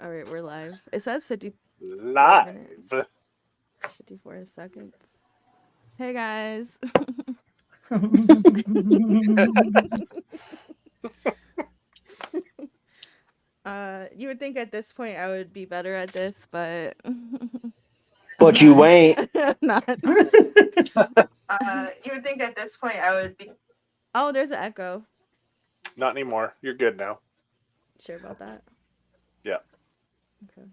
All right, we're live. It says 54 Live. minutes, 54 seconds. Hey guys. You would think at this point I would be better at this, but I'm But you not. ain't. I'm not. You would think at this point I would be. Oh, there's an echo. Not anymore. You're good now. Sure about that? Yeah. Okay.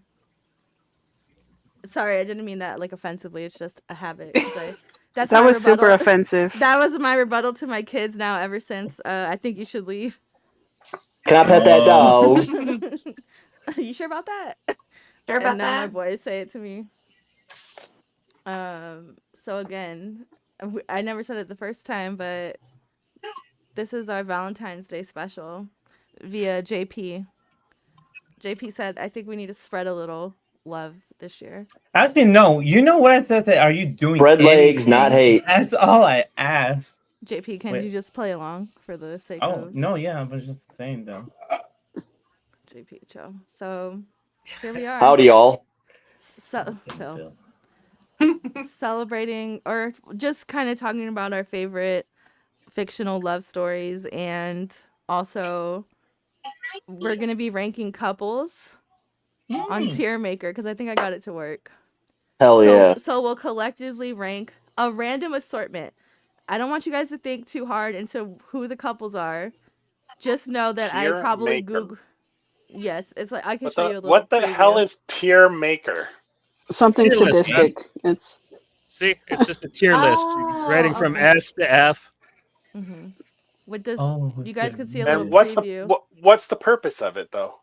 Sorry, I didn't mean that like offensively. It's just a habit. 'Cause that's That my was super rebuttal. offensive. That was my rebuttal to my kids now ever since. I think you should leave. Can I pet that dog? You sure about that? Sure And about now my that? boys say it to me. So again, I never said it the first time, but this is our Valentine's Day special via JP. JP said, I think we need to spread a little love this year. Actually, no. You know what I said? Are you doing Spread legs, not anything? hate. That's all I asked. JP, can Wait. you just play along for the sake Oh, of no, yeah. I was just saying, though. JP Cho? So here we are. Howdy, y'all. So, Phil. Celebrating or just kind of talking about our favorite fictional love stories, and also we're gonna be ranking couples on Tier Maker because I think I got it to work. Hell yeah. So we'll collectively rank a random assortment. I don't want you guys to think too hard into who the couples are. Just know that I Tier probably maker. Google. Yes, it's like I can What show the, you a little what the preview. hell is tier maker? Something Tier list, man. sadistic. It's See, it's just a tier list. Rating from okay. S to F. Mm-hmm. With this, Oh, you guys can see a And little what's preview. what's the purpose of it though?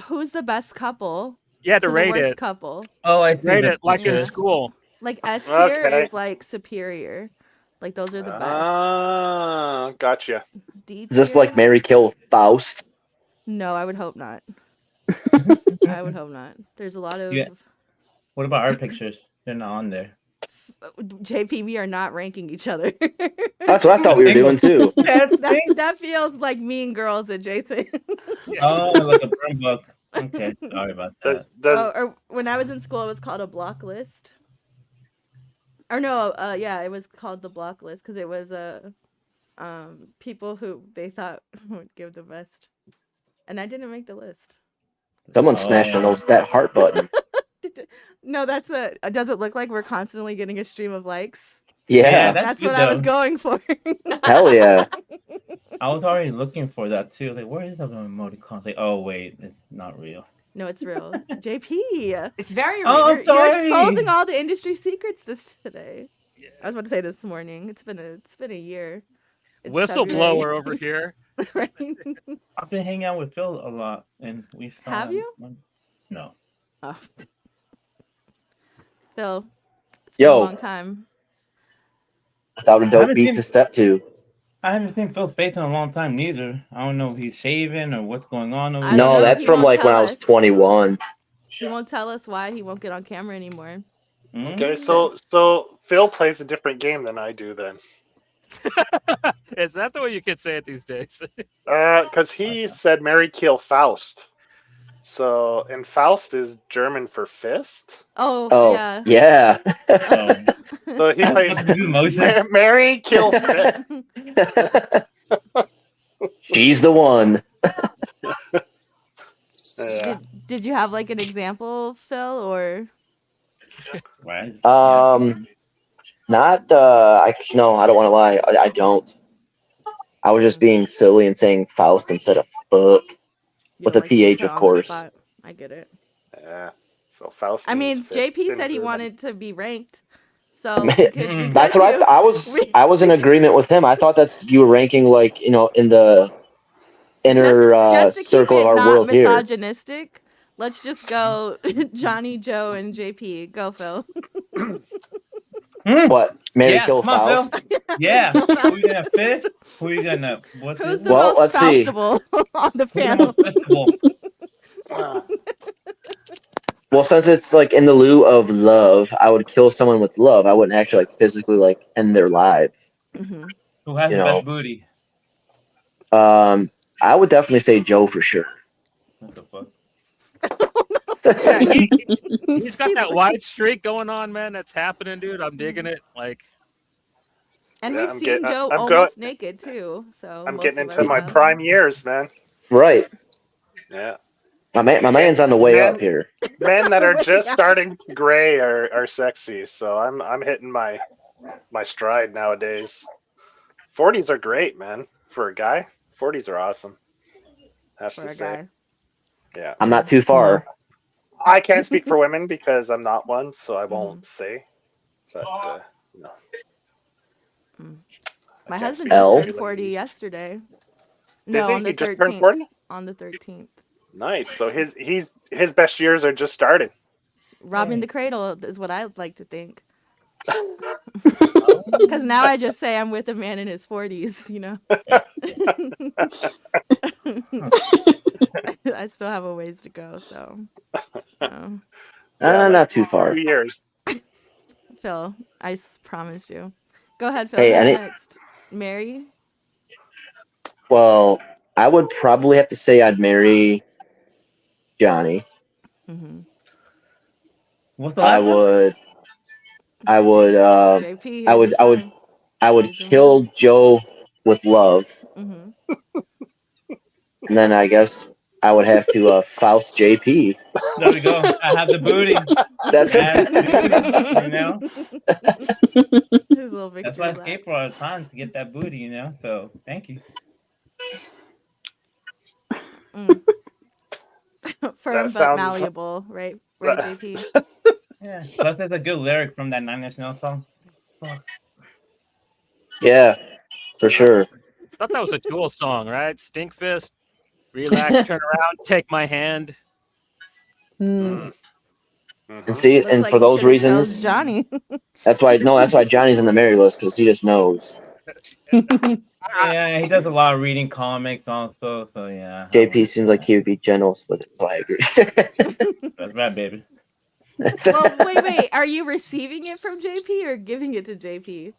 Who's the best couple You had to to the rate worst it. couple? Oh, I see. Rate the it like in pictures. school. Like S tier Okay. is like superior. Like those are the best. Ah, gotcha. D tier? Is this like Mary Kill Faust? No, I would hope not. I would hope not. There's a lot of Yeah. What about our pictures? They're not on there. JP. We are not ranking each other. That's what I thought we were doing too. that feels like Mean Girls adjacent. Oh, like a burn book. Okay, sorry about that. Or when I was in school, it was called a block list. Or no, yeah, it was called the block list because it was people who they thought would give the best, and I didn't make the list. Someone smashed on that heart button. No, that's does it look like we're constantly getting a stream of likes? Yeah. That's good, what I was though. going for. Hell yeah. I was already looking for that too. Like, where is the emoticon? Like, oh wait, it's not real. No, it's real. JP. It's very Oh, real. I'm sorry. You're exposing all the industry secrets today. I was about to say this morning. It's been a year. It's Whistleblower over here. Right? I've been hanging out with Phil a lot, and we saw Have him you? No. Oh. Phil, it's been a long time. Without a dope beat to step to. I haven't seen Phil's face in a long time neither. I don't know if he's shaving or what's going on over there. No, that's from like when I was 21. He won't tell us why he won't get on camera anymore. Okay, so Phil plays a different game than I do then. Is that the way you could say it these days? Because he said Mary Kill Faust. So, and Faust is German for fist. Oh yeah. Yeah. So he plays Mary Kill Fist. She's the one. Yeah. Did you have like an example, Phil, or? Not no, I don't want to lie. I don't. I was just being silly and saying Faust instead of fuck. With a PH, of course. I get it. Yeah. So Faust. I mean, JP said he wanted to be ranked. So that's what I was. I was in agreement with him. I thought that you were ranking like in the inner just to circle keep of our not world here. Misogynistic. Let's just go Johnny, Joe, and JP. Go, Phil. What? Mary Kill Faust? Yeah. Who are you gonna fist? Who are you gonna? Who's the most Faustable on the panel? Well, since it's like in the lieu of love, I would kill someone with love. I wouldn't actually like physically like end their life. Mm-hmm. Who has the best booty? I would definitely say Joe for sure. What the fuck? Yeah, he's got that wide streak going on, man. That's happening, dude. I'm digging it. Like, And Yeah, we've I'm seen getting. Joe I'm going. almost naked too. So I'm most getting of into us my have. prime years, man. Right. Yeah. My man's on the way Men- up here. Men that are just Yeah. starting to gray are sexy. So I'm hitting my stride nowadays. 40s are great, man. For a guy, 40s are awesome. Have For to a say. guy. Yeah. I'm not too far. I can't speak for women because I'm not one, so I won't say. But no. Mm. I My can't husband speak just for L. turned you 40 ladies. yesterday. Does No, on he? the He just turned 13th. 40? On the 13th. Nice. So his best years are just starting. Robbing Hey. the cradle is what I'd like to think. Oh. Because now I just say I'm with a man in his 40s, you know? I still have a ways to go, so. Yeah, like Not too far. 2 years. Phil, I promised you. Go ahead, Phil. Hey, Who's and next? Mary? well, I would probably have to say I'd marry Johnny. Mm-hmm. What's the I last one? would. I would. JP, I here's would. your I would. time. I would Here's your kill moment. Joe with love, Mm-hmm. and then I guess I would have to Faust JP. There we go. I have the booty. That's I have the booty. You know. His little That's why I victory lap. skate for all the time to get that booty. You know. So thank you. Mm. Firm That but sounds. malleable, right? Right, JP? Yeah. Plus, there's a good lyric from that Nine Inch Nails song. Fuck. yeah, for sure. I thought that was a Tool song, right? Stinkfist, relax, turn around, take my hand. Mhm. And see, Looks and like for you those should have chose reasons, Johnny. that's why. No, that's why Johnny's on the marry list because he just knows. Yeah, he does a lot of reading comics also. So yeah. JP seems like he would be generous with it, so I agree. That's right, baby. Well, wait. Are you receiving it from JP or giving it to JP?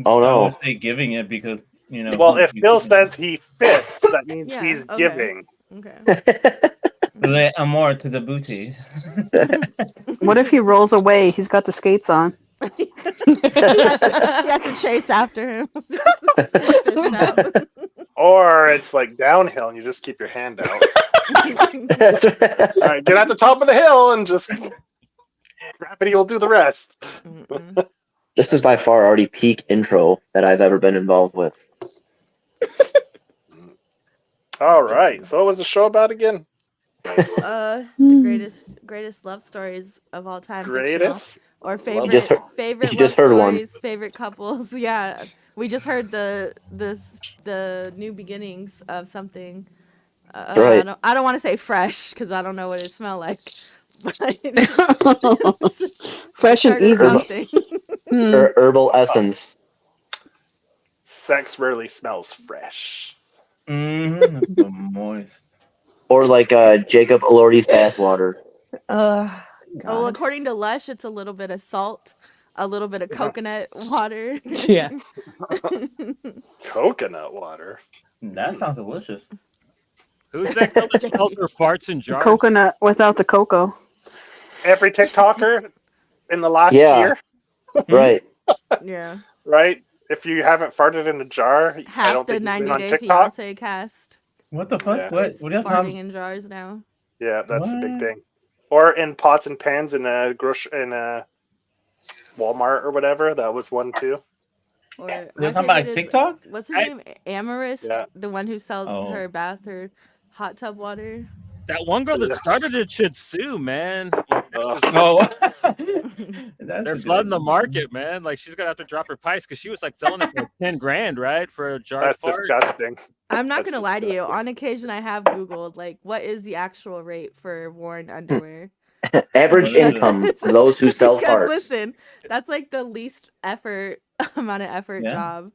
Oh, I no. would say giving it because you know. Well, if Bill says he fists, that means Yeah, he's okay. giving. Okay. Le amor to the booty. What if he rolls away? He's got the skates on. he has to chase after him. Fist out. Or it's like downhill and you just keep your hand out. That's All right, get at the top of the hill and just gravity will do the rest. Mm-mm. This is by far already peak intro that I've ever been involved with. All right. So what was the show about again? The Hmm. greatest love stories of all time, fictional Greatest. or Love favorite just heard- favorite you love just heard one. stories, favorite couples. Yeah, we just heard the new beginnings of something. Right. I don't want to say fresh because I don't know what it smelled like. But Fresh and started easy. something. Hmm. Herbal essence. Sex rarely smells fresh. Mm-hmm. So moist. Or like Jacob Elordi's bathwater. Oh, well, according to Lush, it's a little bit of salt, a little bit of coconut water. Yeah. Coconut water. That sounds delicious. Who's that girl that smells her farts in jars? Coconut without the cocoa. Every TikToker in the last Yeah. year, Right. Yeah. right? If you haven't farted in a jar, I Half don't the think you've been 90 on Day TikTok. Fiance cast What the fuck? Yeah. What? is What else? farting in jars now. Yeah, that's the big What? thing. Or in pots and pans in a Walmart or whatever. That was one too. Or You're my talking about favorite is TikTok? what's her I- name? Amarist, Yeah. the one who sells Oh. her bath or hot tub water. That one girl that started it should sue, man. Like, that was- Oh. they're flooding the market, man. Like she's gonna have to drop her price because she was like selling it for like 10 grand, right? For a jar of That's fart. disgusting. I'm not That's gonna lie to you. disgusting. On occasion, I have Googled like what is the actual rate for worn underwear. Average income for those who sell Because farts. listen, that's like the least effort amount of effort Yeah. job.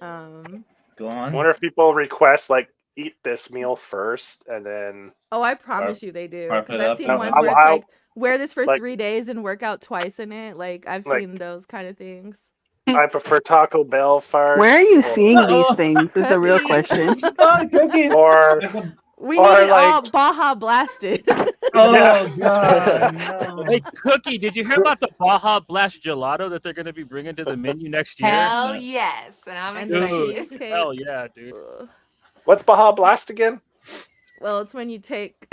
Go I on. wonder if people request like eat this meal first and then Oh, I promise you they do. Barf Because it I've up seen and ones then- where it's How- like wear this for like- 3 days and work out twice in it. Like I've Like- seen those kind of things. I prefer Taco Bell farts. Where are you or- seeing these things is the real Cookie. question. Oh, cookie. Or We Or, need it all like- Baja blasted. Oh Yeah. god, no. Hey, Cookie, did you hear about the Baja Blast gelato that they're going to be bringing to the menu next year? Hell yes, and I'm And Dude, excited. cheesecake. hell yeah, dude. Ugh. What's Baja Blast again? Well, it's when you take.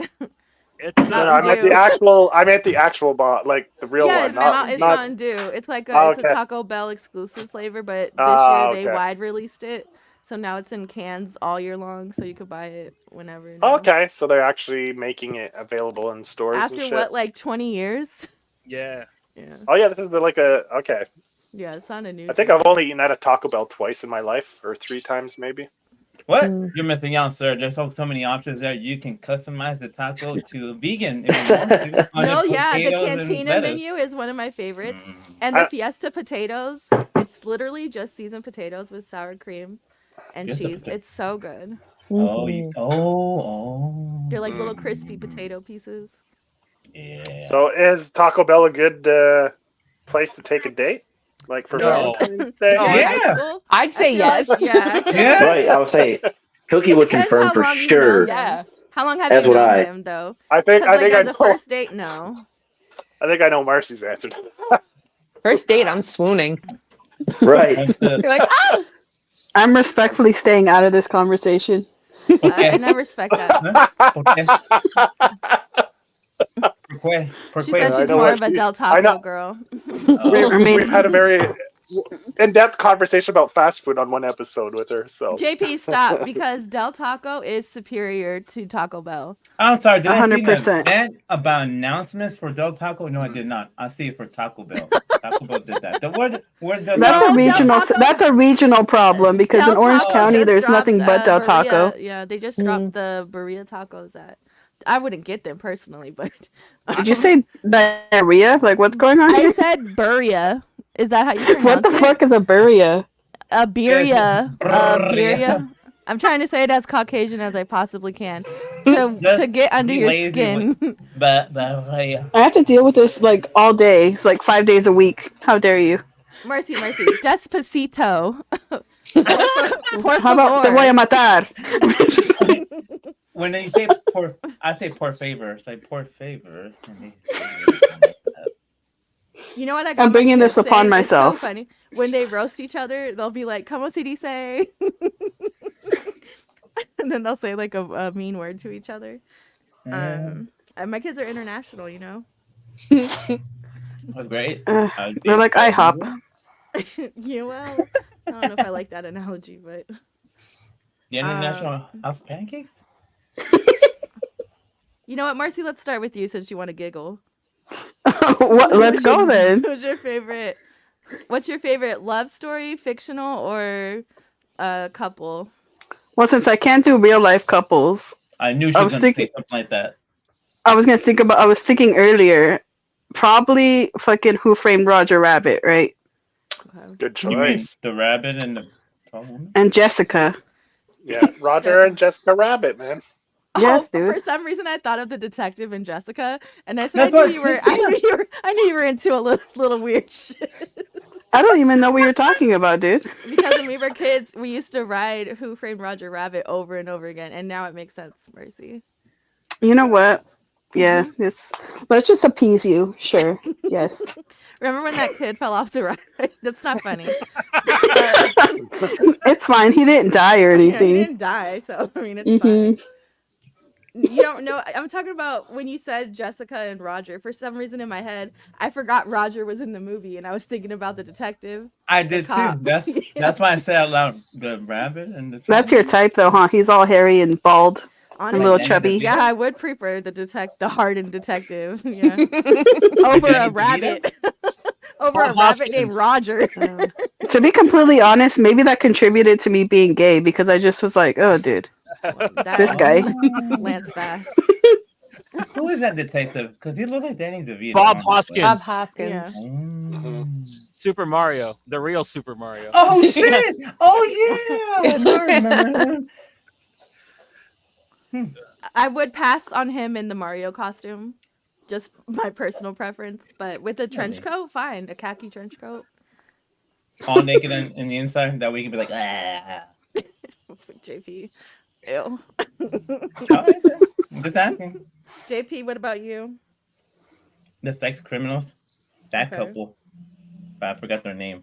It's No, Mountain I meant the Dew. actual Baja, like the real Yeah, one, it's, not it's not. Mountain Dew. It's like Oh, it's a okay. Taco Bell exclusive flavor, but this Ah, year they okay. wide released it, so now it's in cans all year long, so you could buy it whenever. Now. Okay, so they're actually making it available in stores and After shit. what, like 20 years? yeah. Yeah. Oh yeah, this is okay. Yeah, it's not a new. I think I've only eaten at a Taco Bell twice in my life, or 3 times maybe. What? Mm. You're missing out, sir. There's so many options there. You can customize the taco to vegan if you want to. on No, your yeah, the potatoes and Cantina lettuce. menu is one of my favorites, Mm. and the I- Fiesta potatoes. It's literally just seasoned potatoes with sour cream and Fiesta cheese. potato. It's so good. Oh, Mhm. oh. They're like little Mm. crispy potato pieces. Yeah. So is Taco Bell a good place to take a date, like for No. Valentine's Day? No, If you're in yeah. high school, I'd I say feel like- yes. yeah, I feel Yeah. like- Right, I would say Cookie It would depends confirm how for long you've sure. known them. Yeah. How long have As you would known I. him though? I think Because like I as a know. first date, no. I think I know Marcy's answer. First date, I'm swooning. Right. That's it. You're like, ah! I'm respectfully staying out of this conversation. And I respect that. Okay. ¿Por qué? ¿Por She qué? said I she's know more what of a she- Del I Taco know. girl. Oh. I mean- We've had a very in-depth conversation about fast food on one episode with her. So JP, stop, because Del Taco is superior to Taco Bell. I'm sorry. Did I see an 100%. event about announcements for Del Taco? No, I did not. I see it for Taco Bell. Taco Bell did that. Where's Del That's No, a Taco? Del regional. Taco- That's a regional problem because Del in Orange Taco County just there's nothing dropped, but Del Burrito- Taco. Yeah, they just dropped the burrito tacos that I wouldn't get them personally, but Did you say diarrhea? Like what's going on I here? said burria. Is that how you pronounce What the it? fuck is a burria? A birria. Burria. Birria. I'm trying to say it as Caucasian as I possibly can to Just get under be your lazy skin. But I have to deal with this like all day, like 5 days a week. How dare you? Mercy. Despacito. Por How about te favor. voy a matar? when they say por, I say por favor. It's like por favor. You know what I got? I'm my bringing kids this upon saying? It's so myself. funny. When they roast each other, they'll be like, "Como se dice?" And then they'll say like a mean word to each other. And my kids are international, you know. That's great. They're like IHOP. Yeah, well, I don't know if I like that analogy, but The International House of Pancakes? you know what, Marcy? Let's start with you since you want to giggle. Let's go then. Who's your favorite? What's your favorite love story, fictional or couple? Well, since I can't do real life couples, I knew she I was was going to thinking- say something like that. I was thinking earlier, probably fucking Who Framed Roger Rabbit, right? Okay. good You mean choice. the rabbit and the tall woman? And Jessica. Yeah, Roger and Jessica Rabbit, man. Yes, Oh, dude. for some reason, I thought of the detective and Jessica, and I said That's I what knew you were. I said. I knew you were into a little weird shit. I don't even know what you're talking about, dude. Because when we were kids, we used to ride Who Framed Roger Rabbit over and over again, and now it makes sense, Mercy. You know what? Yeah, let's just appease you. Sure. Yes. Remember when that kid fell off the ride? That's not funny. It's fine. He didn't die or Yeah, he anything. didn't die, so I mean, it's fine. Mhm. You don't know. I'm talking about when you said Jessica and Roger. For some reason in my head, I forgot Roger was in the movie, and I was thinking about the detective. I did too. cop. That's Yeah. that's why I said out loud the rabbit and the. That's your type, though, huh? He's all hairy and bald and a Honestly, little Like, chubby. yeah, I would prefer the hardened detective. Yeah. Over Danny a DeVito? rabbit. Over a Paul rabbit named Hoskins. Roger. To be completely honest, maybe that contributed to me being gay because I just was like, oh, dude. That- This guy. Lance Bass. Who is that detective? Because he looked like Danny DeVito. Bob honestly. Hoskins. Bob Hoskins. Yeah. Mm. Super Mario, the real Super Mario. Oh shit! Oh yeah! I remember him. I would pass on him in the Mario costume. Just my personal preference. But with a trench Really? coat, fine. A khaki trench coat. All naked in the inside. That way you can be like, ah. JP. Ew. Okay, just asking. JP, what about you? The sex criminals. That Okay. couple. But I forgot their name.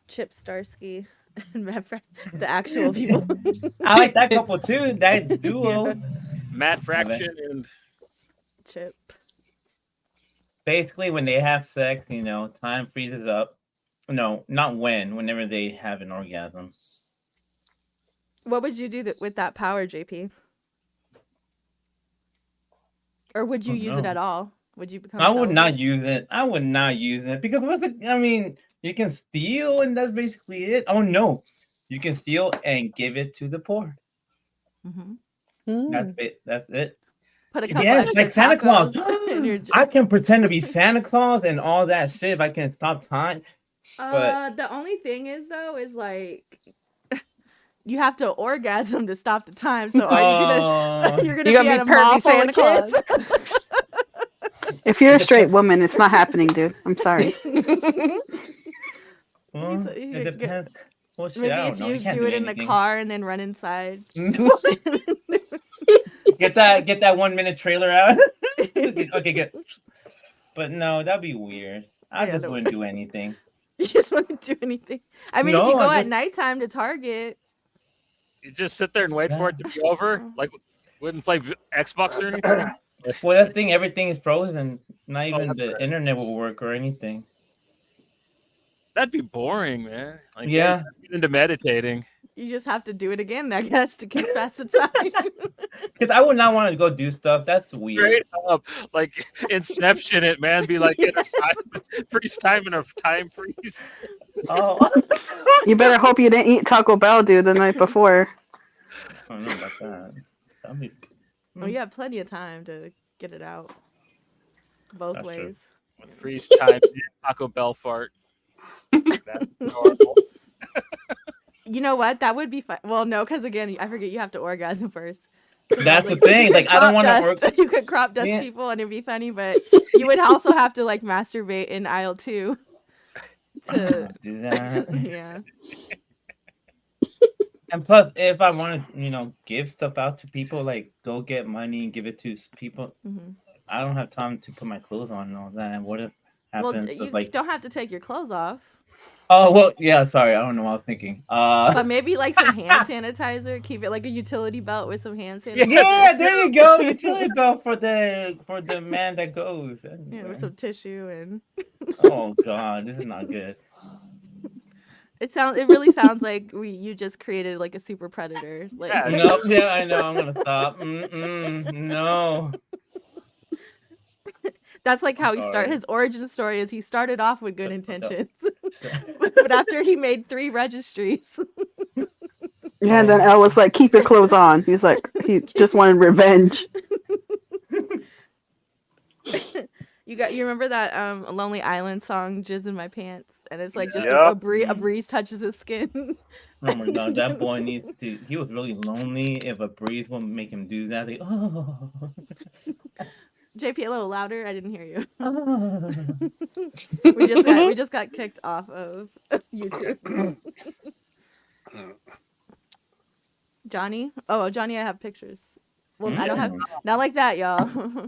Chip Starsky and the actual people. I like that couple too. That duo. Yeah. Matt Fraction and Chip. Basically, when they have sex, time freezes up. No, not when. Whenever they have an orgasm. What would you do with that power, JP? Or would you use it at all? Would you become? I would not celibate? use it. I would not use it because you can steal and that's basically it. Oh no, you can steal and give it to the poor. Mm-hmm. That's it. That's it. Put a couple Yes, extra like Santa Claus. in your... I can pretend to be Santa Claus and all that shit if I can stop time. But the only thing is though is like you have to orgasm to stop the time. So are you gonna be at a mall full of kids? If you're a straight woman, it's not happening, dude. I'm sorry. Well, it depends. Well, shit, Maybe I don't if know. you do it in the car and then run inside. Get that 1 minute trailer out. Okay, good. But no, that'd be weird. I just wouldn't do anything. You just wouldn't do anything. I mean, if you go at nighttime to Target, you just sit there and wait for it to be over. Like, wouldn't play Xbox or anything. Well, that thing, everything is frozen. Not even the internet will work or anything. That'd be boring, man. Like, yeah. Get into meditating. You just have to do it again, I guess, to keep fast the time. Because I would not want to go do stuff. That's weird. Straight up, like Inception, it man. Be like in a freeze time in a time freeze. Oh. You better hope you didn't eat Taco Bell, dude, the night before. I don't know about that. That'd be... Well, you have plenty of time to get it out. Both That's ways. Freeze time, Taco Bell fart. That's horrible. You know what? That would be fun. Well, no, because again, I forget you have to orgasm first. That's the thing. Like, I don't want to. You could crop dust people and it'd be funny, but you would also have to like masturbate in aisle 2 to do that. Yeah. And plus, if I want to, give stuff out to people, like go get money and give it to people, I don't have time to put my clothes on and all that. And what if happens? Well, you don't have to take your clothes off. Oh, well, yeah, sorry. I don't know what I was thinking. But maybe like some hand sanitizer. Keep it like a utility belt with some hand sanitizer. Yeah, there you go. Utility belt for the man that goes. Yeah, with some tissue and... Oh, God. This is not good. It really sounds like you just created like a super predator. Like... Yeah, I know. I'm going to stop. No. That's like how he started. His origin story is he started off with good intentions, but after he made 3 registries. Yeah, and then Elle was like, "Keep your clothes on." He's like, he just wanted revenge. You remember that Lonely Island song, "Jizz in My Pants," and it's like just a breeze touches his skin. Oh my God, that boy needs to. He was really lonely. If a breeze would make him do that, like, oh. JP, a little louder. I didn't hear you. Oh. we just got kicked off of YouTube. Johnny? Oh, Johnny, I have pictures. Well, I don't have, not like that, y'all.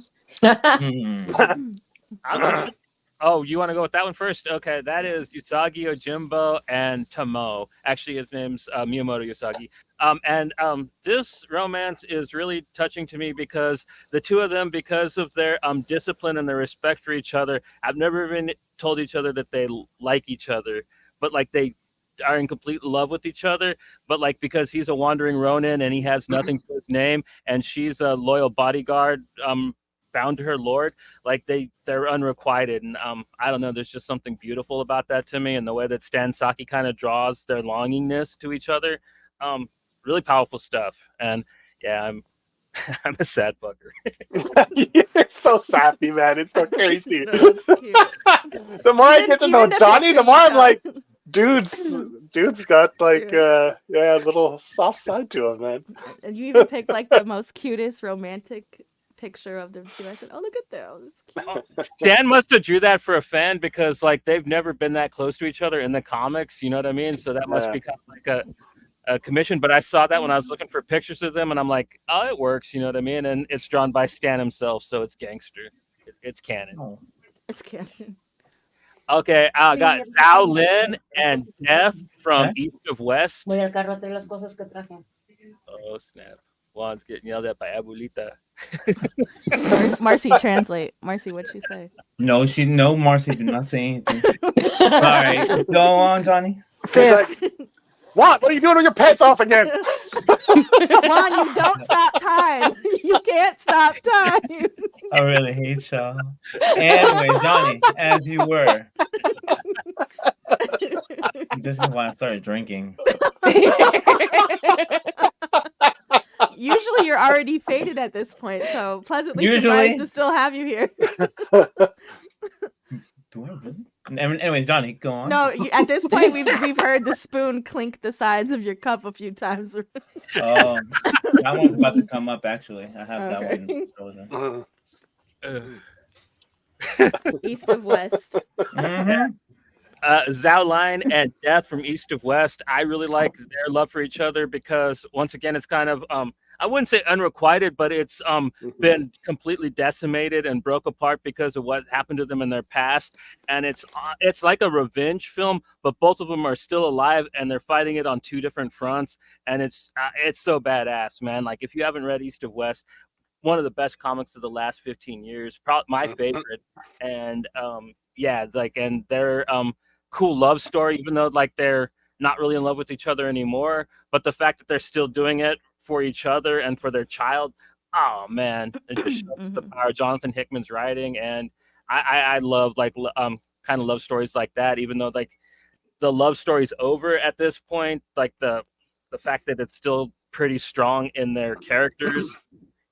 Oh, you want to go with that one first? Okay, that is Usagi Ojimbo and Tomo. Actually, his name's Miyamoto Usagi. This romance is really touching to me because the two of them, because of their discipline and their respect for each other, I've never even told each other that they like each other, but like they are in complete love with each other. But like because he's a wandering Ronin and he has nothing to his name, and she's a loyal bodyguard, bound to her lord, like they're unrequited, and I don't know, there's just something beautiful about that to me, and the way that Stan Saki kind of draws their longingness to each other, really powerful stuff. And yeah, I'm a sad fucker. You're so sappy, man. It's so crazy. The more I get to know Johnny, the more I'm like, dude's got like a little soft side to him, man. And you even picked like the most cutest romantic picture of them too. I said, "Oh, look at them. It's cute." Stan must have drew that for a fan because like they've never been that close to each other in the comics. You know what I mean? So that must be kind of like a commission. But I saw that when I was looking for pictures of them, and I'm like, oh, it works. You know what I mean? And it's drawn by Stan himself, so it's gangster. It's canon. Oh. It's canon. Okay, I got Zhao Lin and Death from Huh? East of West. Voy al carro a traer las cosas que traje. Oh snap! Juan's getting yelled at by Abuelita. Marcy, translate. Marcy, what'd she say? No, Marcy did not say anything. All right, go on, Johnny. He's like, what are you doing with your pants off again? Juan, you don't stop time. You can't stop time. I really hate y'all. Anyway, Johnny, as you were. This is why I started drinking. Usually you're already faded at this point, so pleasantly surprised to still have you here. Do I really? Anyway, Johnny, go on. No, at this point we've heard the spoon clink the sides of your cup a few times. Oh, that one's about to come up. Actually, I have that one frozen. East of West. Mm-hmm. Zhao Lin and Death from East of West. I really like their love for each other because once again, it's kind of I wouldn't say unrequited, but it's been completely decimated and broke apart because of what happened to them in their past. And it's like a revenge film, but both of them are still alive and they're fighting it on two different fronts. And it's so badass, man. Like if you haven't read East of West, one of the best comics of the last 15 years, probably my favorite. And yeah, like, and they're cool love story, even though like they're not really in love with each other anymore. But the fact that they're still doing it for each other and for their child, oh man, it just shows the power of Jonathan Hickman's writing. And I love like kind of love stories like that, even though like the love story's over at this point, like the fact that it's still pretty strong in their characters,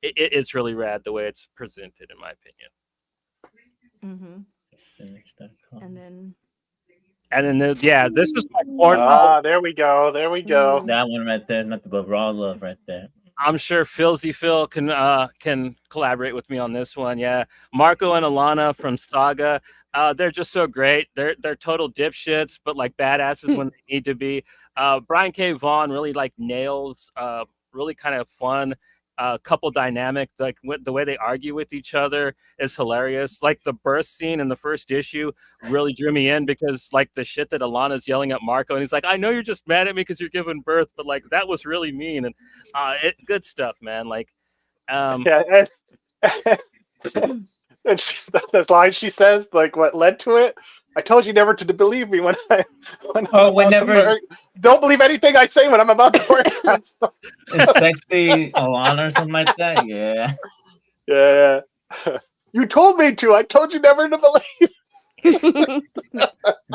it's really rad the way it's presented, in my opinion. And then yeah, this is my corn. There we go. That one right there, nothing but raw love right there. I'm sure Philzy Phil can collaborate with me on this one. Yeah, Marco and Alana from Saga, they're just so great. They're total dipshits, but like badasses when they need to be. Brian K. Vaughan really like nails really kind of fun couple dynamic. Like the way they argue with each other is hilarious. Like the birth scene in the first issue really drew me in because like the shit that Alana's yelling at Marco, and he's like, I know you're just mad at me because you're giving birth, but like that was really mean. And good stuff, man. Like yeah, and the line she says, like what led to it. I told you never to believe me when don't believe anything I say when I'm about to orgasm. It's sexy Alana or something like that. Yeah. Yeah. You told me to. I told you never to believe. It's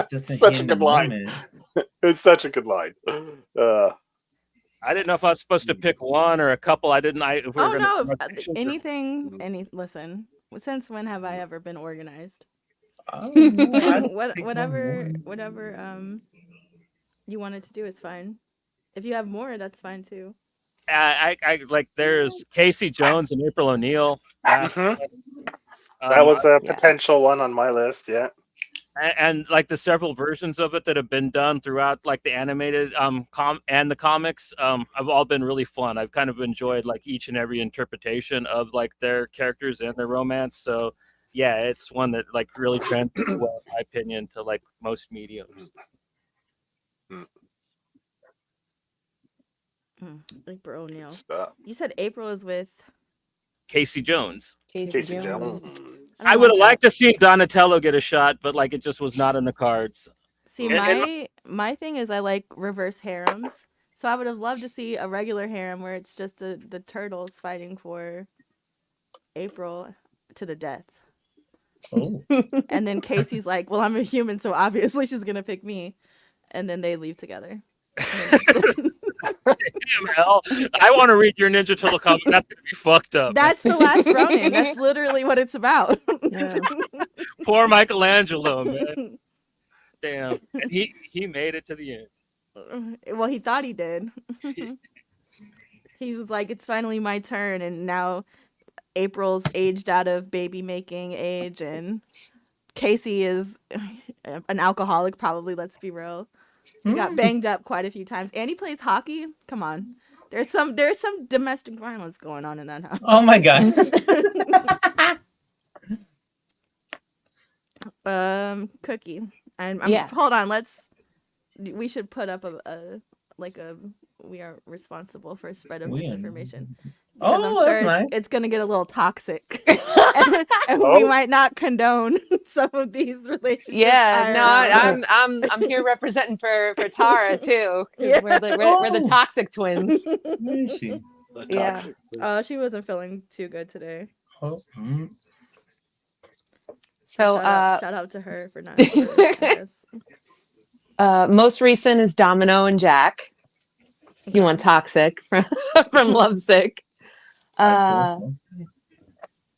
just such a good line. It's such a good line. I didn't know if I was supposed to pick one or a couple. I didn't. Listen. Since when have I ever been organized? Whatever you wanted to do is fine. If you have more, that's fine too. I like there's Casey Jones and April O'Neil. That was a potential one on my list, yeah. And like the several versions of it that have been done throughout like the animated and the comics have all been really fun. I've kind of enjoyed like each and every interpretation of like their characters and their romance. So yeah, it's one that like really translates well, in my opinion, to like most mediums. April O'Neil. You said April is with Casey Jones. Casey Jones. I would have liked to see Donatello get a shot, but like it just was not in the cards. See, my thing is I like reverse harems. So I would have loved to see a regular harem where it's just the turtles fighting for April to the death. Oh. And then Casey's like, well, I'm a human, so obviously she's going to pick me. And then they leave together. Damn hell. I want to read your Ninja Turtle comic. That's going to be fucked up. That's The Last Ronin. That's literally what it's about. Yeah. Poor Michelangelo, man. Damn. And he made it to the end. Well, he thought he did. He was like, it's finally my turn, and now April's aged out of baby making age, and Casey is an alcoholic, probably. Let's be real. He got banged up quite a few times, and he plays hockey. Come on, there's some domestic violence going on in that house. Oh my god. Cookie, and Yeah. hold on. We should put up a we are responsible for spread of misinformation. Because I'm sure it's going to get a little toxic. and we might not condone some of these relationships. Yeah, no, I'm here representing for Tara too. Because we're the toxic twins. Where is she? Yeah. Oh, she wasn't feeling too good today. Oh, So shout out to her for not this. Most recent is Domino and Jack. You want toxic from Lovesick. A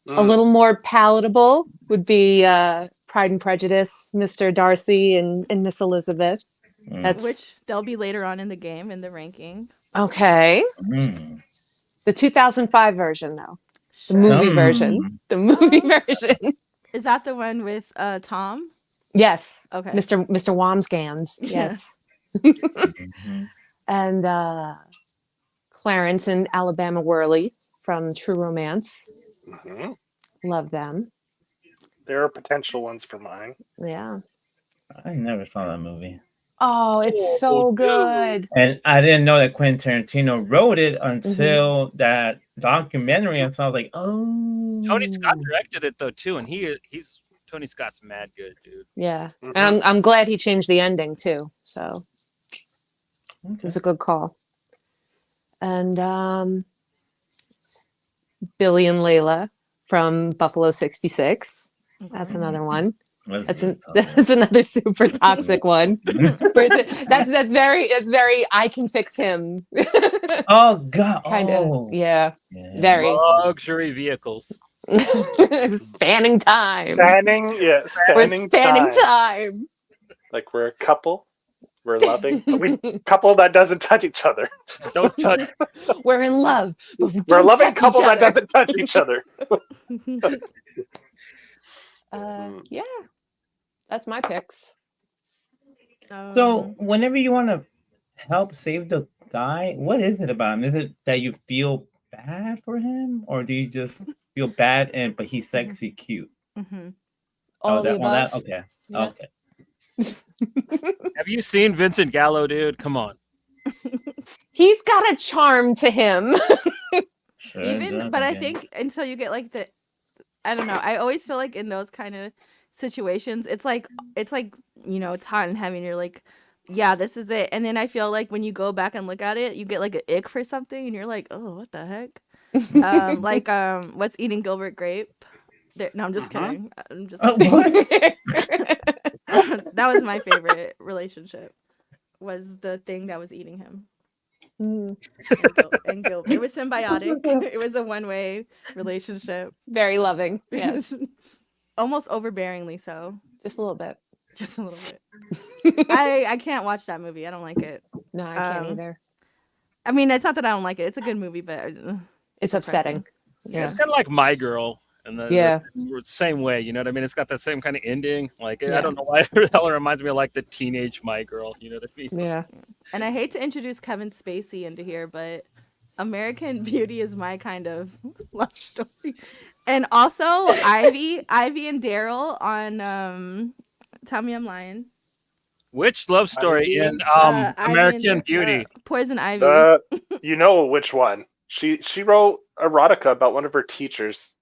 little more palatable would be Pride and Prejudice, Mr. Darcy and Miss Elizabeth. Which they'll be later on in the game in the ranking. Okay. The 2005 version, though. The movie version. The movie version. Is that the one with Tom? Yes. Okay. Mr. Wamsgans. Yes. And Clarence and Alabama Whirly from True Romance. Love them. There are potential ones for mine. Yeah. I never saw that movie. Oh, it's so good. And I didn't know that Quentin Tarantino wrote it until that documentary. And so I was like, oh. Tony Scott directed it though too, and he's Tony Scott's mad good, dude. Yeah. And I'm glad he changed the ending too. So it was a good call. And Billy and Layla from Buffalo 66. That's another one. That's another super toxic one. That's very I can fix him. Oh god. Kind of. Yeah. Very luxury vehicles. Spanning time. We're spanning time. Like we're a couple. We're loving. A couple that doesn't touch each other. Don't touch. We're in love. But we're a loving couple that doesn't touch each other. Yeah. That's my picks. So whenever you want to help save the guy, what is it about him? Is it that you feel bad for him, or do you just feel bad but he's sexy, cute? All the above. Okay. Yeah. Okay. Have you seen Vincent Gallo, dude? Come on. He's got a charm to him. But I think until you get like I don't know. I always feel like in those kind of situations, it's like it's hot and heavy, and you're like, yeah, this is it. And then I feel like when you go back and look at it, you get like an ick for something, and you're like, oh, what the heck? What's Eating Gilbert Grape? No, I'm just kidding. I'm just that was my favorite relationship. Was the thing that was eating him. And Gilbert. It was symbiotic. It was a one-way relationship. Very loving. Yes. Almost overbearingly so. Just a little bit. Just a little bit. I can't watch that movie. I don't like it. No, I can't either. I mean, it's not that I don't like it. It's a good movie, but it's upsetting. Yeah. It's kind of like My Girl. And the same way, you know what I mean? It's got that same kind of ending. Like, I don't know why the hell it reminds me of like the teenage My Girl. You know what I mean? Yeah. And I hate to introduce Kevin Spacey into here, but American Beauty is my kind of love story. And also Ivy and Daryl on Tell Me I'm Lying. Which love story in American Beauty? Poison Ivy. You know which one? She wrote erotica about one of her teachers.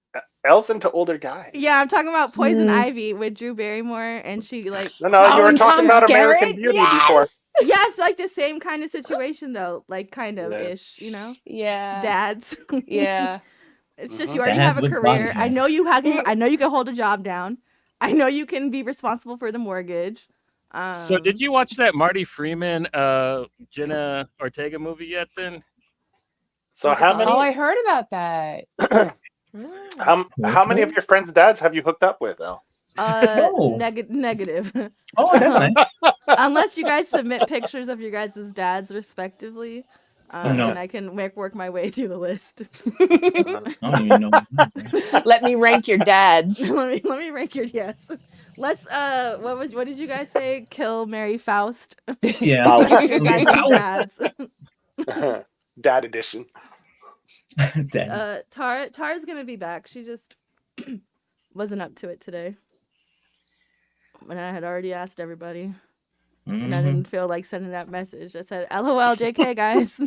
L's into older guys. Yeah, I'm talking about Poison Ivy with Drew Barrymore, and she like. No, you were talking about American Beauty before. Yes, like the same kind of situation though, like kind of ish, you know. Yeah. Dads. Yeah. It's just you already have a career. I know you can hold a job down. I know you can be responsible for the mortgage. So did you watch that Marty Freeman, Jenna Ortega movie yet? Then. So how many? Oh, I heard about that. How many of your friends' dads have you hooked up with, Al? Negative. Oh, that's nice. Unless you guys submit pictures of your guys' dads respectively. no. And I can work my way through the list. I don't even know. Let me rank your dads. let me rank your yes. Let's what did you guys say? Kill, marry, Faust. Yeah. Faust. Your guys' dads. Dad edition. Dad. Tara's gonna be back. She just wasn't up to it today. And I had already asked everybody. And I didn't feel like sending that message. I said, LOL, JK, guys.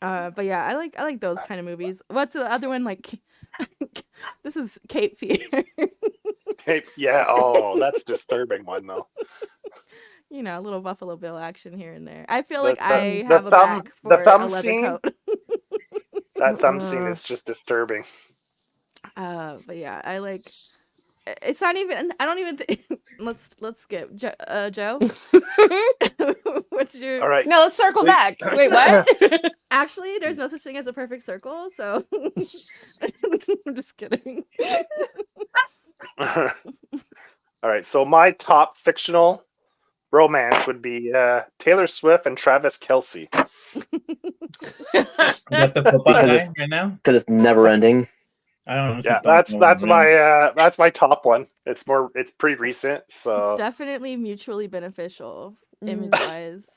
But yeah, I like those kind of movies. What's the other one? Like, this is Cape Fear. Yeah. Oh, that's disturbing one though. You know, a little Buffalo Bill action here and there. I feel like I The have a thumb, back the for a thumb leather scene. coat. That thumb scene is just disturbing. But yeah, I like. It's not even. I don't even think. Let's skip. Joe. What's your? All right. No, let's circle back. Wait, what? Actually, there's no such thing as a perfect circle, so I'm just kidding. All right. So my top fictional romance would be Taylor Swift and Travis Kelce. Is that the football guy right now? Because it's never ending. I don't know. Yeah, that's my top one. It's pretty recent, so Definitely mutually beneficial image-wise.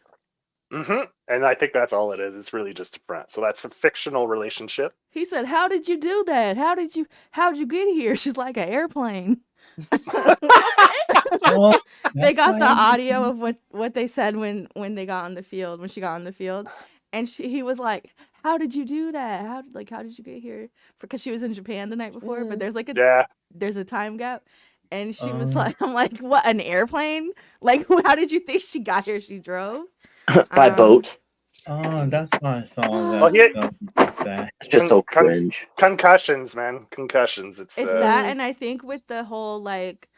And I think that's all it is. It's really just a friend. So that's a fictional relationship. He said, "How did you do that? How'd you get here?" She's like an airplane. Well, They got the fine. audio of what they said when they got on the field, when she got on the field, and he was like, "How did you do that? How did you get here?" Because she was in Japan the night before, but there's like there's a time gap, and she was like, "I'm like, what, an airplane? Like, how did you think she got here? She drove By boat. Oh, that's why I saw Oh, yeah. that. It's just so cringe. Concussions, man. Concussions. It's that, and I think with the whole like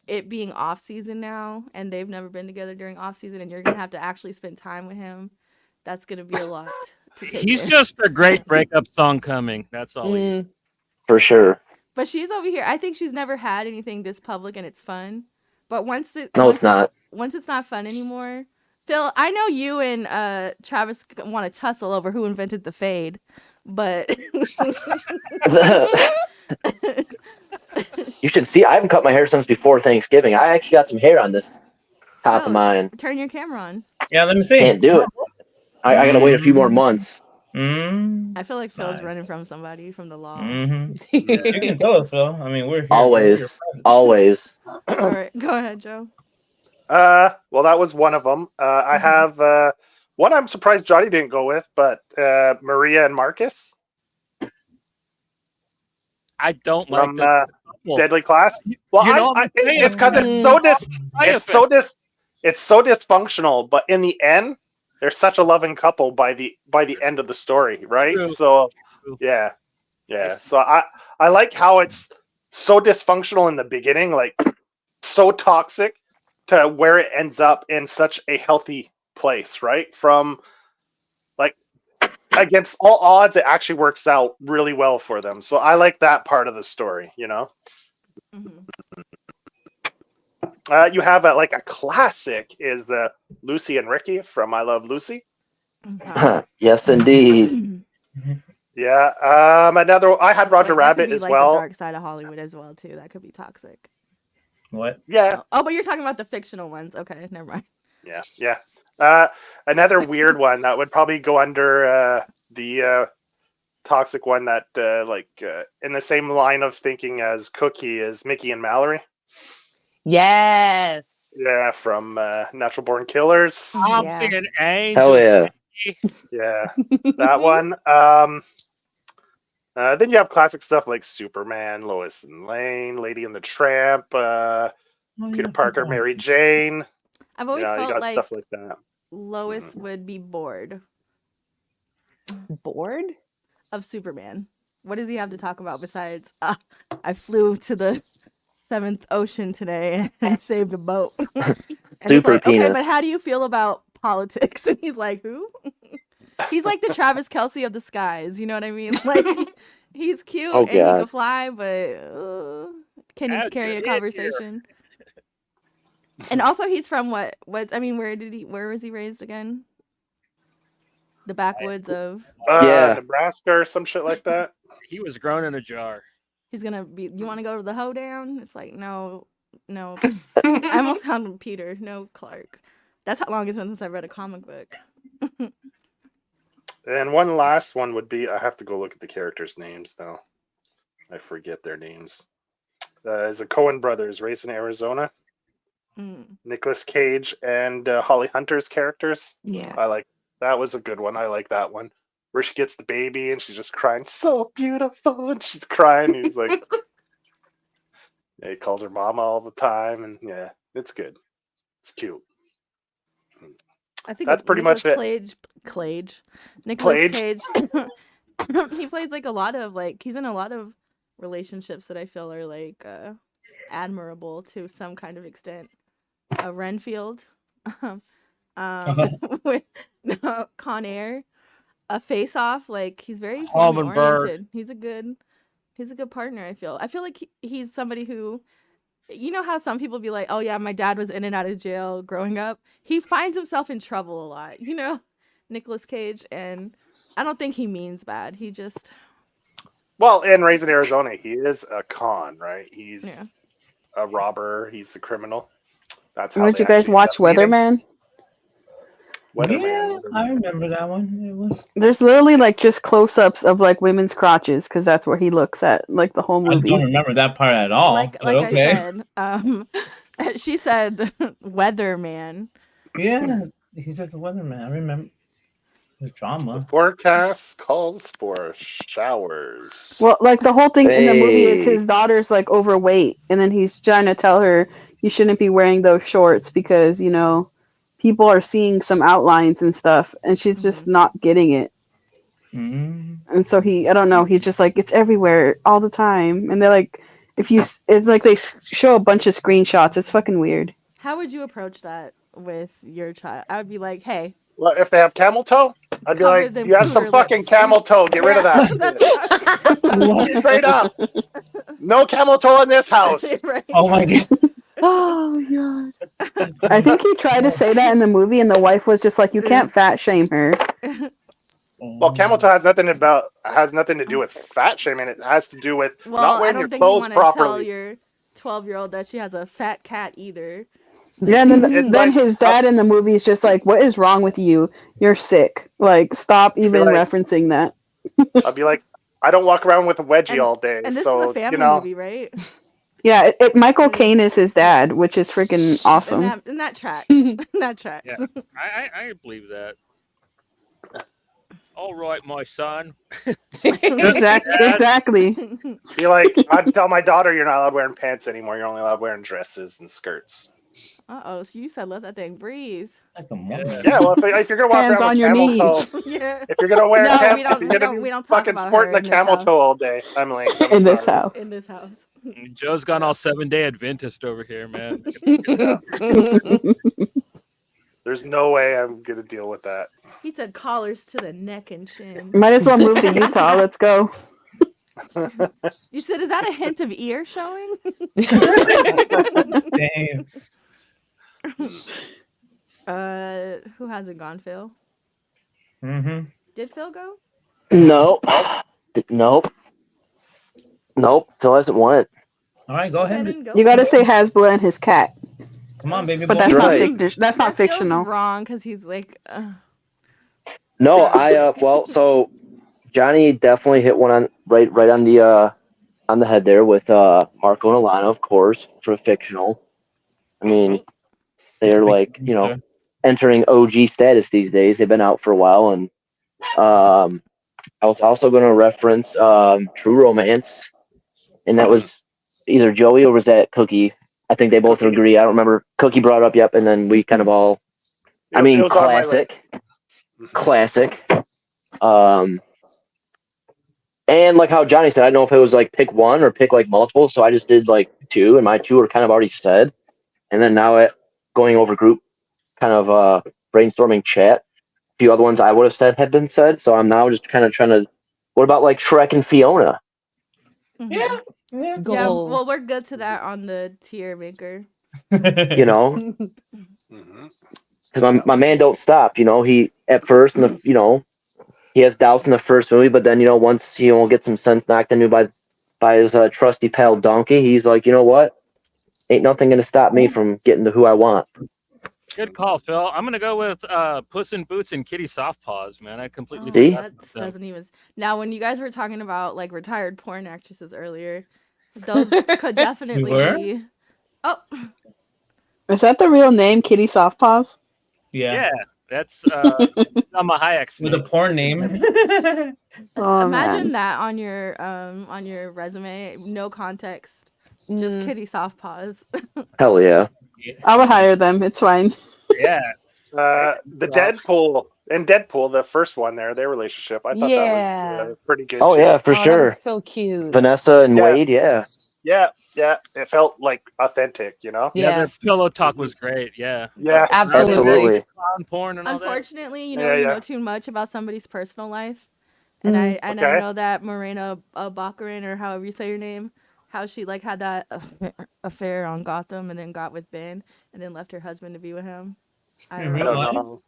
it being off season now, and they've never been together during off season, and you're gonna have to actually spend time with him. That's gonna be a lot to take. He's just a great breakup song coming. That's all. For sure. But she's over here. I think she's never had anything this public, and it's fun. But once it's not. Once it's not fun anymore. Phil, I know you and Travis want to tussle over who invented the fade, but You should see. I haven't cut my hair since before Thanksgiving. I actually got some hair on this top of mine. Turn your camera on. Yeah, let me see. Can't do it. I gotta wait a few more months. I feel like Phil's running from somebody, from the law. You can tell us, Phil. I mean, we're here. Always. Always. All right, go ahead, Joe. Well, that was one of them. I have one I'm surprised Johnny didn't go with, but Maria and Marcus. I don't from like Deadly Class. Well, it's because it's so dysfunctional, but in the end, they're such a loving couple by the end of the story, right? True. So, yeah. So I like how it's so dysfunctional in the beginning, like so toxic, to where it ends up in such a healthy place, right? From like against all odds, it actually works out really well for them. So I like that part of the story, you know. You have a classic is the Lucy and Ricky from I Love Lucy. Yes, indeed. Yeah. Another. I had Roger Rabbit as well. The Dark Side of Hollywood as well too. That could be toxic. What? Yeah. Oh, but you're talking about the fictional ones. Okay, never mind. Yeah. Another weird one that would probably go under the toxic one that in the same line of thinking as Cookie is Mickey and Mallory. Yes. Yeah, from Natural Born Killers. Thompson and Angels. Hell yeah. Yeah, that one. Then you have classic stuff like Superman, Lois and Lane, Lady and the Tramp, Peter Parker, Mary Jane. I've always you felt got like stuff like that. Lois would be bored. Bored? Of Superman. What does he have to talk about besides, I flew to the 7th ocean today and saved a boat? And Super it's like, penis. okay, but how do you feel about politics? And he's like, who? He's like the Travis Kelce of the skies. You know what I mean? Like, he's cute and he can fly, but can he carry a conversation? And also, he's from what? I mean, where was he raised again? The backwoods of. Yeah. Nebraska or some shit like that. He was grown in a jar. He's gonna be. You want to go to the hoedown? It's like no. I almost called him Peter. No, Clark. That's how long it's been since I read a comic book. And one last one would be, I have to go look at the characters' names now. I forget their names. Is the Coen brothers raised in Arizona? Nicolas Cage and Holly Hunter's characters. Yeah. That was a good one. I like that one. Where she gets the baby and she's just crying, so beautiful, and she's crying. He's like, yeah, he calls her mama all the time, and yeah, it's good. It's cute. I think that's pretty much it. Nicolas Cage. He plays like a lot of he's in a lot of relationships that I feel are like admirable to some kind of extent. Renfield, with Con Air, a Face Off. Like he's very family oriented. He's a good partner. I feel like he's somebody who. You know how some people be like, oh yeah, my dad was in and out of jail growing up. He finds himself in trouble a lot, Nicolas Cage, and I don't think he means bad. He just. Well, in Raised in Arizona, he is a con, right? He's a robber. He's a criminal. That's how. Did you guys watch Weatherman? Yeah, I remember that one. It was. There's literally just close-ups of women's crotches because that's where he looks at the whole movie. I don't remember that part at all. Okay. I said, she said Weatherman. Yeah, he's just a weatherman. I remember the drama. The forecast calls for showers. Well, the whole thing in the movie is his daughter's overweight, and then he's trying to tell her you shouldn't be wearing those shorts because people are seeing some outlines and stuff, and she's just not getting it. And so I don't know, he's just it's everywhere all the time, and they're it's they show a bunch of screenshots. It's fucking weird. How would you approach that with your child? I would be like, hey. Well, if they have camel toe, I'd be like, you have some fucking camel toe. Get rid of that. Straight up. No camel toe in this house. Right. Oh my god. Oh god. I think he tried to say that in the movie, and the wife was just like, "You can't fat shame her." Well, camel toe has nothing to do with fat shaming. It has to do with not wearing your clothes properly. Tell your 12-year-old that she has a fat cat either. Yeah, and then his dad in the movie is just like, "What is wrong with you? You're sick. Stop even referencing that." I'd be like, I don't walk around with a wedgie all day. And this is a family movie, right? Yeah, Michael Caine is his dad, which is freaking awesome. And that tracks. That tracks. Yeah, I believe that. All right, my son. Exactly. Be like, I'd tell my daughter you're not allowed wearing pants anymore. You're only allowed wearing dresses and skirts. So you said let that thing breathe. Yeah, well, if you're gonna walk around with camel toe, if you're gonna wear we don't talk fucking about sporting the camel toe all day, Emily. In this house. In this house. Joe's gone all 7-day Adventist over here, man. There's no way I'm gonna deal with that. He said collars to the neck and chin. Might as well move to Utah. Let's go. You said, is that a hint of ear showing? Damn. Who hasn't gone, Phil? Mm-hmm. Did Phil go? Nope. Phil hasn't won it. All right, go ahead. You got to say Hasbula and his cat. Come on, baby. But that's not fictional. That's not fictional. Wrong, because he's like. No, so Johnny definitely hit one on right on the head there with Marco and Alana, of course, for fictional. I mean, they're entering OG status these days. They've been out for a while, and I was also going to reference True Romance, and that was either Joey or was that Cookie? I think they both agree. I don't remember. Cookie brought it up, yep, and then we kind of all. I mean, classic. And like how Johnny said, I don't know if it was pick one or pick multiple, so I just did two, and my two were kind of already said. And then now going over group kind of brainstorming chat, a few other ones I would have said had been said, so I'm now just kind of trying to. What about Shrek and Fiona? Yeah. Well, we're good to that on the tier maker. You know, Mhm. because my man don't stop. You know, he at first in the he has doubts in the first movie, but then once gets some sense knocked into by his trusty pal Donkey, he's like, you know what? Ain't nothing gonna stop me from getting to who I want. Good call, Phil. I'm gonna go with Puss in Boots and Kitty Softpaws, man. I completely See? forgot That about them. doesn't even. Now, when you guys were talking about like retired porn actresses earlier, those could definitely were? be. Oh, Is that the real name, Kitty Softpaws? Yeah. Yeah, that's Selma Hayek's With a name. porn name. Oh imagine man. that on your resume, no context, just Mm. Kitty Softpaws. Hell yeah. I would hire them. It's fine. Yeah. The Deadpool and Deadpool, the first one there, their relationship, I thought that was Yeah. pretty good. Oh too. yeah, for Oh, that sure. was so cute. Vanessa and Yeah. Wade, yeah. Yeah, it felt like authentic, Yeah, Yeah, their pillow talk was great. Yeah. Yeah, absolutely. Absolutely. Clown porn and all that. Unfortunately, Yeah, when you yeah. know too much about somebody's personal life, and Mm. I Okay. know that Morena Baccarin, or however you say your name, how she like had that affair on Gotham and then got with Ben and then left her husband to be with him. I In don't I real know. don't life? know.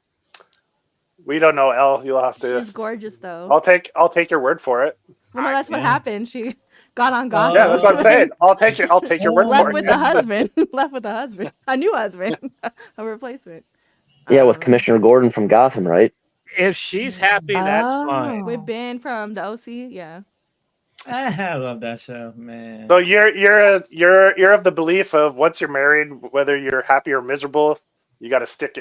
We don't know, Elle. You'll have to. She's gorgeous though. I'll take your word for it. Well, no, that's what Yeah. happened. She got on Oh. Gotham. Yeah, that's what I'm and then saying. I'll take your word Left for with it. the husband. Left with the husband. A new husband. A replacement. Yeah, with Commissioner Gordon from Gotham, right? If she's happy, that's fine. With Ben from the OC. Yeah. I love that show, man. So you're of the belief of once you're married, whether you're happy or miserable, you got to stick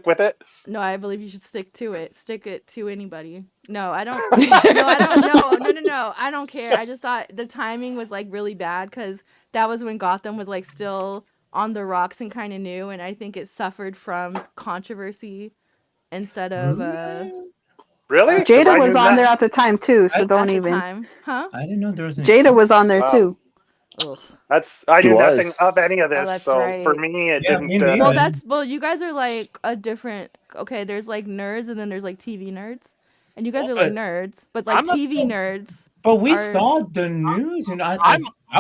with it. No, I believe you should stick to it. Stick it to anybody. No, I don't. No, I don't. No. I don't care. I just thought the timing was like really bad because that was when Gotham was like still on the rocks and kind of new, and I think it suffered from controversy instead of Really? 'Cause Jada I was knew on that. there at the time too, so I- at don't the even. time, huh? I didn't know there was any. Jada was on there Wow. too. Ugh. I She knew was. nothing of any of this, that's so right. for me it Yeah, didn't. me neither. Well, you guys are like a different. Okay, there's like nerds and then there's like TV nerds, and you guys are like But- nerds, but like I'm a- TV nerds. But we are- saw the news, and I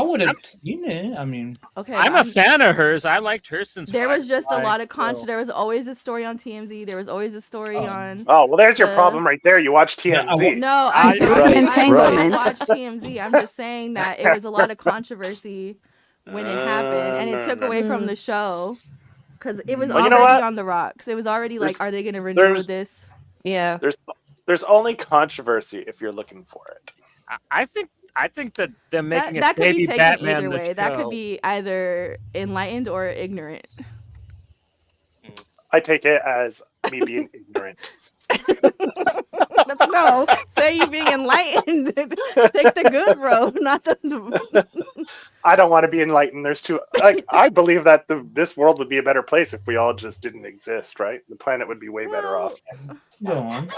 would have seen it. I mean, Okay, I'm a fan of hers. I liked her since. There was just a lot of Firefly, There was always a story on TMZ. There was always a story on. Oh well, there's your the- problem right there. You watch Yeah, TMZ. No, I- I don't. Right, I right. don't watch TMZ. I'm just saying that it was a lot of controversy when it happened, and it took away from the show because it was Well, you already know what? on the rocks. It was already like, There's- are they going to renew there's- this? Yeah. There's only controversy if you're looking for it. I think that them making That a could be baby taken Batman either the way. That could show. be either enlightened or ignorant. I take it as me being ignorant. No, say you being enlightened. Take the good road, not the. I don't want to be enlightened. There's too I believe that this world would be a better place if we all just didn't exist, right? The planet would be way better off. go on.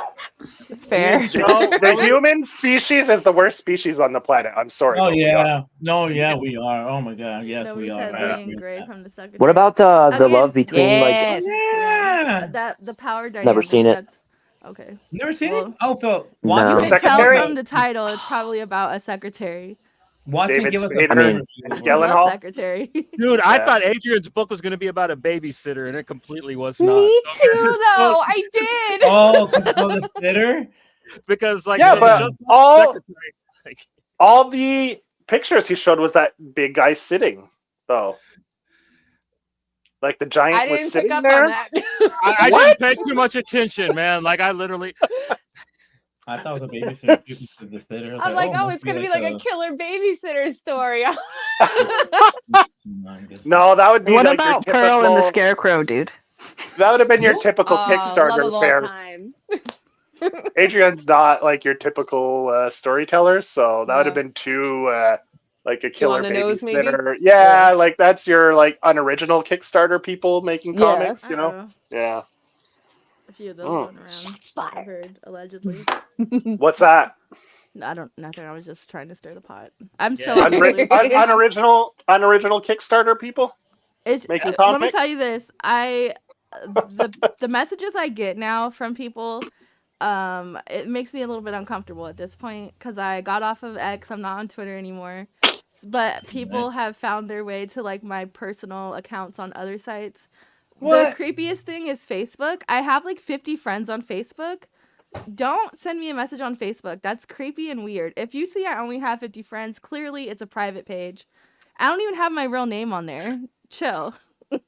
It's fair. The human species is the worst species on the planet. I'm sorry. Oh but we are. yeah, no, yeah, we are. Oh my god, yes, No, we we are. said I Lane agree Gray with from the second. What about the Again, love between Yes. Yeah. That the power dynamic. Never seen it. That's, okay. Never seen Well, it? Oh, Phil, No. watch You it. can tell Secretary? from the title, it's probably about a secretary. Watch it. David Give us Spader a I mean, and Well, Gyllenhaal? secretary. Dude, I Yeah. thought Adrian's book was going to be about a babysitter, and it completely was not. Me So too, there's- though. I did. Oh, control the sitter. because like Yeah, so the but show's all secretary, like, all the pictures he showed was that big guy sitting, though. Like the giant I was didn't sitting pick up there. on that. I didn't pay too much attention, man. Like I literally, I thought it was a babysitter too, because the sitter. I'm like, oh, must it's gonna be like a killer babysitter story. No, that would be What like about your Pearl and the typical. Scarecrow, dude? That would have been your typical Love Kickstarter of all fair. time. Adrian's not like your typical storyteller, so that would have No. been too like a Too killer on the nose, maybe? babysitter. Yeah, like that's your like unoriginal Kickstarter people making Yeah. comics, you know? Uh-oh. Yeah. A few of those Oh. going around. Shots I fired. heard allegedly. What's that? No, I don't. Nothing. I was just trying to stir the pot. I'm Yeah. so Unoriginal Kickstarter people It's, making let me comics? tell you this. The messages I get now from people, it makes me a little bit uncomfortable at this point because I got off of X. I'm not on Twitter anymore. but people have found their way to like my personal accounts on other sites. What? The creepiest thing is Facebook. I have like 50 friends on Facebook. Don't send me a message on Facebook. That's creepy and weird. If you see I only have 50 friends, clearly it's a private page. I don't even have my real name on there. Chill.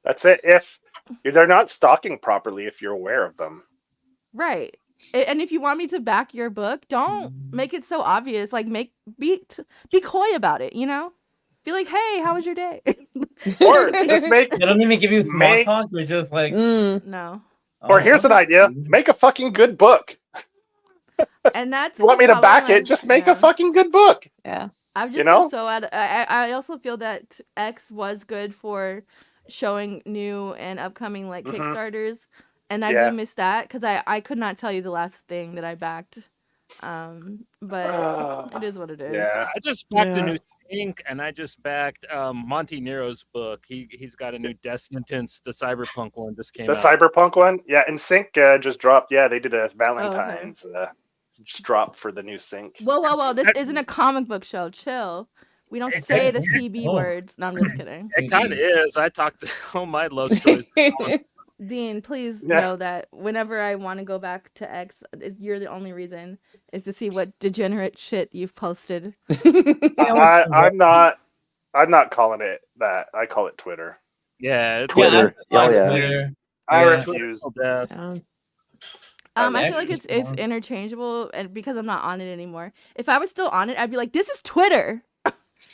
That's it. If they're not stalking properly, if you're aware of them. Right. And if you want me to back your book, don't make it so obvious. Like be coy about it, you know? Be like, "Hey, how was your day?" Or just make. They don't even give you small Make- talk. They're just like, No. Or here's an idea: make a fucking good book. And that's If you want the me to back problem it, just make a fucking good book. Yeah. I've just You know? been so I also feel that X was good for showing new and upcoming like Mhm. Kickstarters, and I Yeah. do miss that because I could not tell you the last thing that I backed. But it is what it is. Yeah. I just backed the Yeah. new Sync, and I just backed Monty Nero's book. He's got a new Death Sentence, the cyberpunk one just came The out. cyberpunk one, yeah, and Sync just dropped. Yeah, they did a Valentine's just dropped for the new Sync. Whoa! This isn't a comic book show. Chill. We don't say the CB words. No, I'm just kidding. It kind of is. I talked to all my love stories. Dean, please Yeah. know that whenever I want to go back to X, you're the only reason is to see what degenerate shit you've posted. I'm not calling it that. I call it Twitter. Yeah, it's Twitter. Yeah, Oh, yeah. Twitter. I Yeah. refuse. death. I feel like it's interchangeable, and because I'm not on it anymore. If I was still on it, I'd be like, "This is Twitter.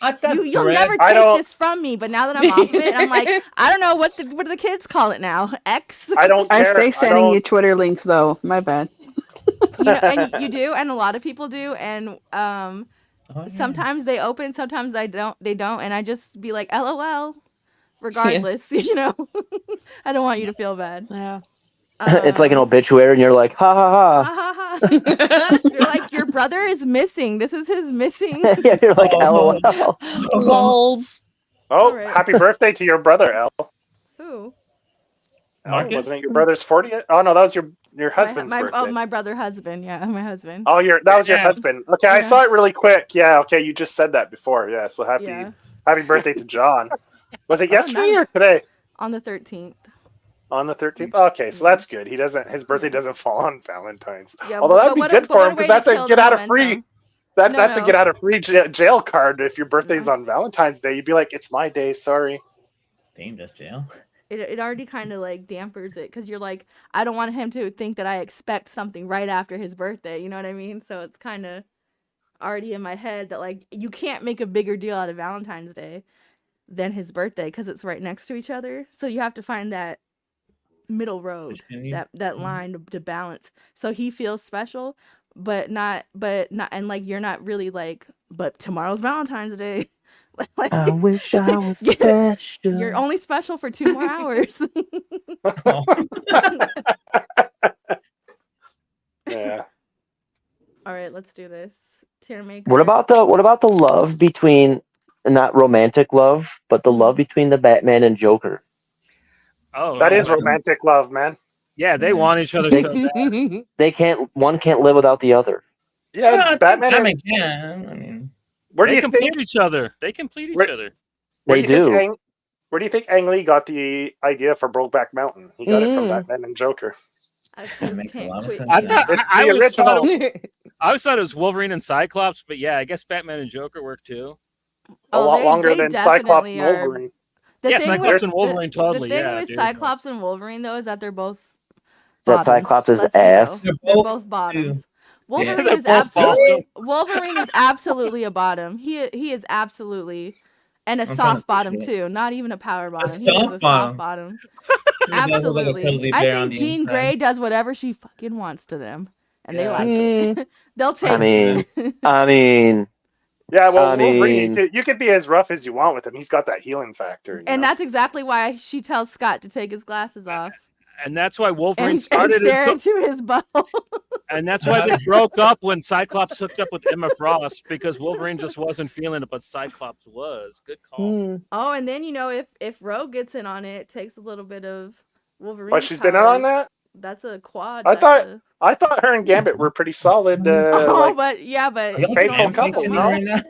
I thought You'll Thread- never I take don't- this from me." But now that I'm off of it, I'm like, I don't know what do the kids call it now? X. I don't I care. stay I sending don't- you Twitter links though. My bad. You know, and you do, and a lot of people do, and Oh, yeah. sometimes they open, sometimes they don't, and I just be like, LOL, regardless. You know, I don't want you to feel bad. Yeah. It's like an obituary, and you're like, ha ha ha. Ha ha ha. You're like, your brother is missing. This is his missing. Yeah, you're like, Oh. lol. Lols. Oh, All right. happy birthday to your brother, El. Who? Marcus? Wasn't it your brother's 40th? Oh no, that was your husband's birthday. My brother husband. Yeah, my husband. Oh, that was your Yeah. husband. Okay, I Yeah. saw it really quick. Yeah, okay, you just said that before. Yeah, so happy Yeah. birthday to John. Was it Oh, yesterday nice. or today? On the 13th. On the 13th. Okay, so that's good. His birthday doesn't fall on Valentine's. Yeah, Although that'd but be what good a- for what a him way because that's to a kill get the out of free. momentum. That's No. a get out of free jail card. If your birthday's on Valentine's Day, you'd be like, "It's my day, sorry." Damn, that's jail. It already kind of like dampers it because you're like, I don't want him to think that I expect something right after his birthday. You know what I mean? So it's kind of already in my head that like you can't make a bigger deal out of Valentine's Day than his birthday because it's right next to each other. So you have to find that middle road, that line to balance. So he feels special, but not, and like you're not really like, but tomorrow's Valentine's Day. Like, I wish I was Yeah. special. you're only special for 2 more hours. Yeah. All right, let's do this. Tier maker. What about the love between, not romantic love, but the love between the Batman and Joker? Oh, That is man. romantic love, man. Yeah, they want each other They- so bad. They one can't live without the other. Yeah, Batman. Batman can. I mean, Where do They you complete think? each other. They complete each Where- other. Where They do you think do. Where do you think Ang Lee got the idea for Brokeback Mountain? He got it from Mm. Batman and Joker. I That just makes a can't lot of quit. sense. I Yeah. thought It's I the always thought original. I always thought it was Wolverine and Cyclops, but yeah, I guess Batman and Joker work too. A lot they- longer they than Cyclops definitely and are. Wolverine. The Yeah, thing Cyclops with, and Wolverine totally, The thing yeah, with dude. Cyclops and Wolverine though is that they're both That bottoms. Cyclops' Let's be ass. real. They're They're both both bottoms. too. Wolverine They're is both absolutely Wolverine is absolutely a bottom. He is absolutely and a I'm trying soft to bottom picture it. too. Not even a power bottom. He is soft a bottom. soft bottom. He does look like a Absolutely. totally I bear on think the Jean inside. Grey does whatever she fucking wants to them, and they Yeah. like it. They'll take I mean, it. I mean, Yeah, well, I Wolverine, mean- you could be as rough as you want with him. He's got that healing factor. you And know? that's exactly why she tells Scott to take his glasses off And that's why Wolverine and started stare his, into his butthole. and that's why they broke up when Cyclops hooked up with Emma Frost because Wolverine just wasn't feeling it, but Cyclops was. Good call. Mm. Oh, and then if Rogue gets in on it, it takes a little bit of Wolverine. But she's been in on that. That's a quad. I that's thought- a- her and Gambit were pretty solid. Oh, like, but yeah, but Are y'all you faithful don't- fan couple, fiction no? right now?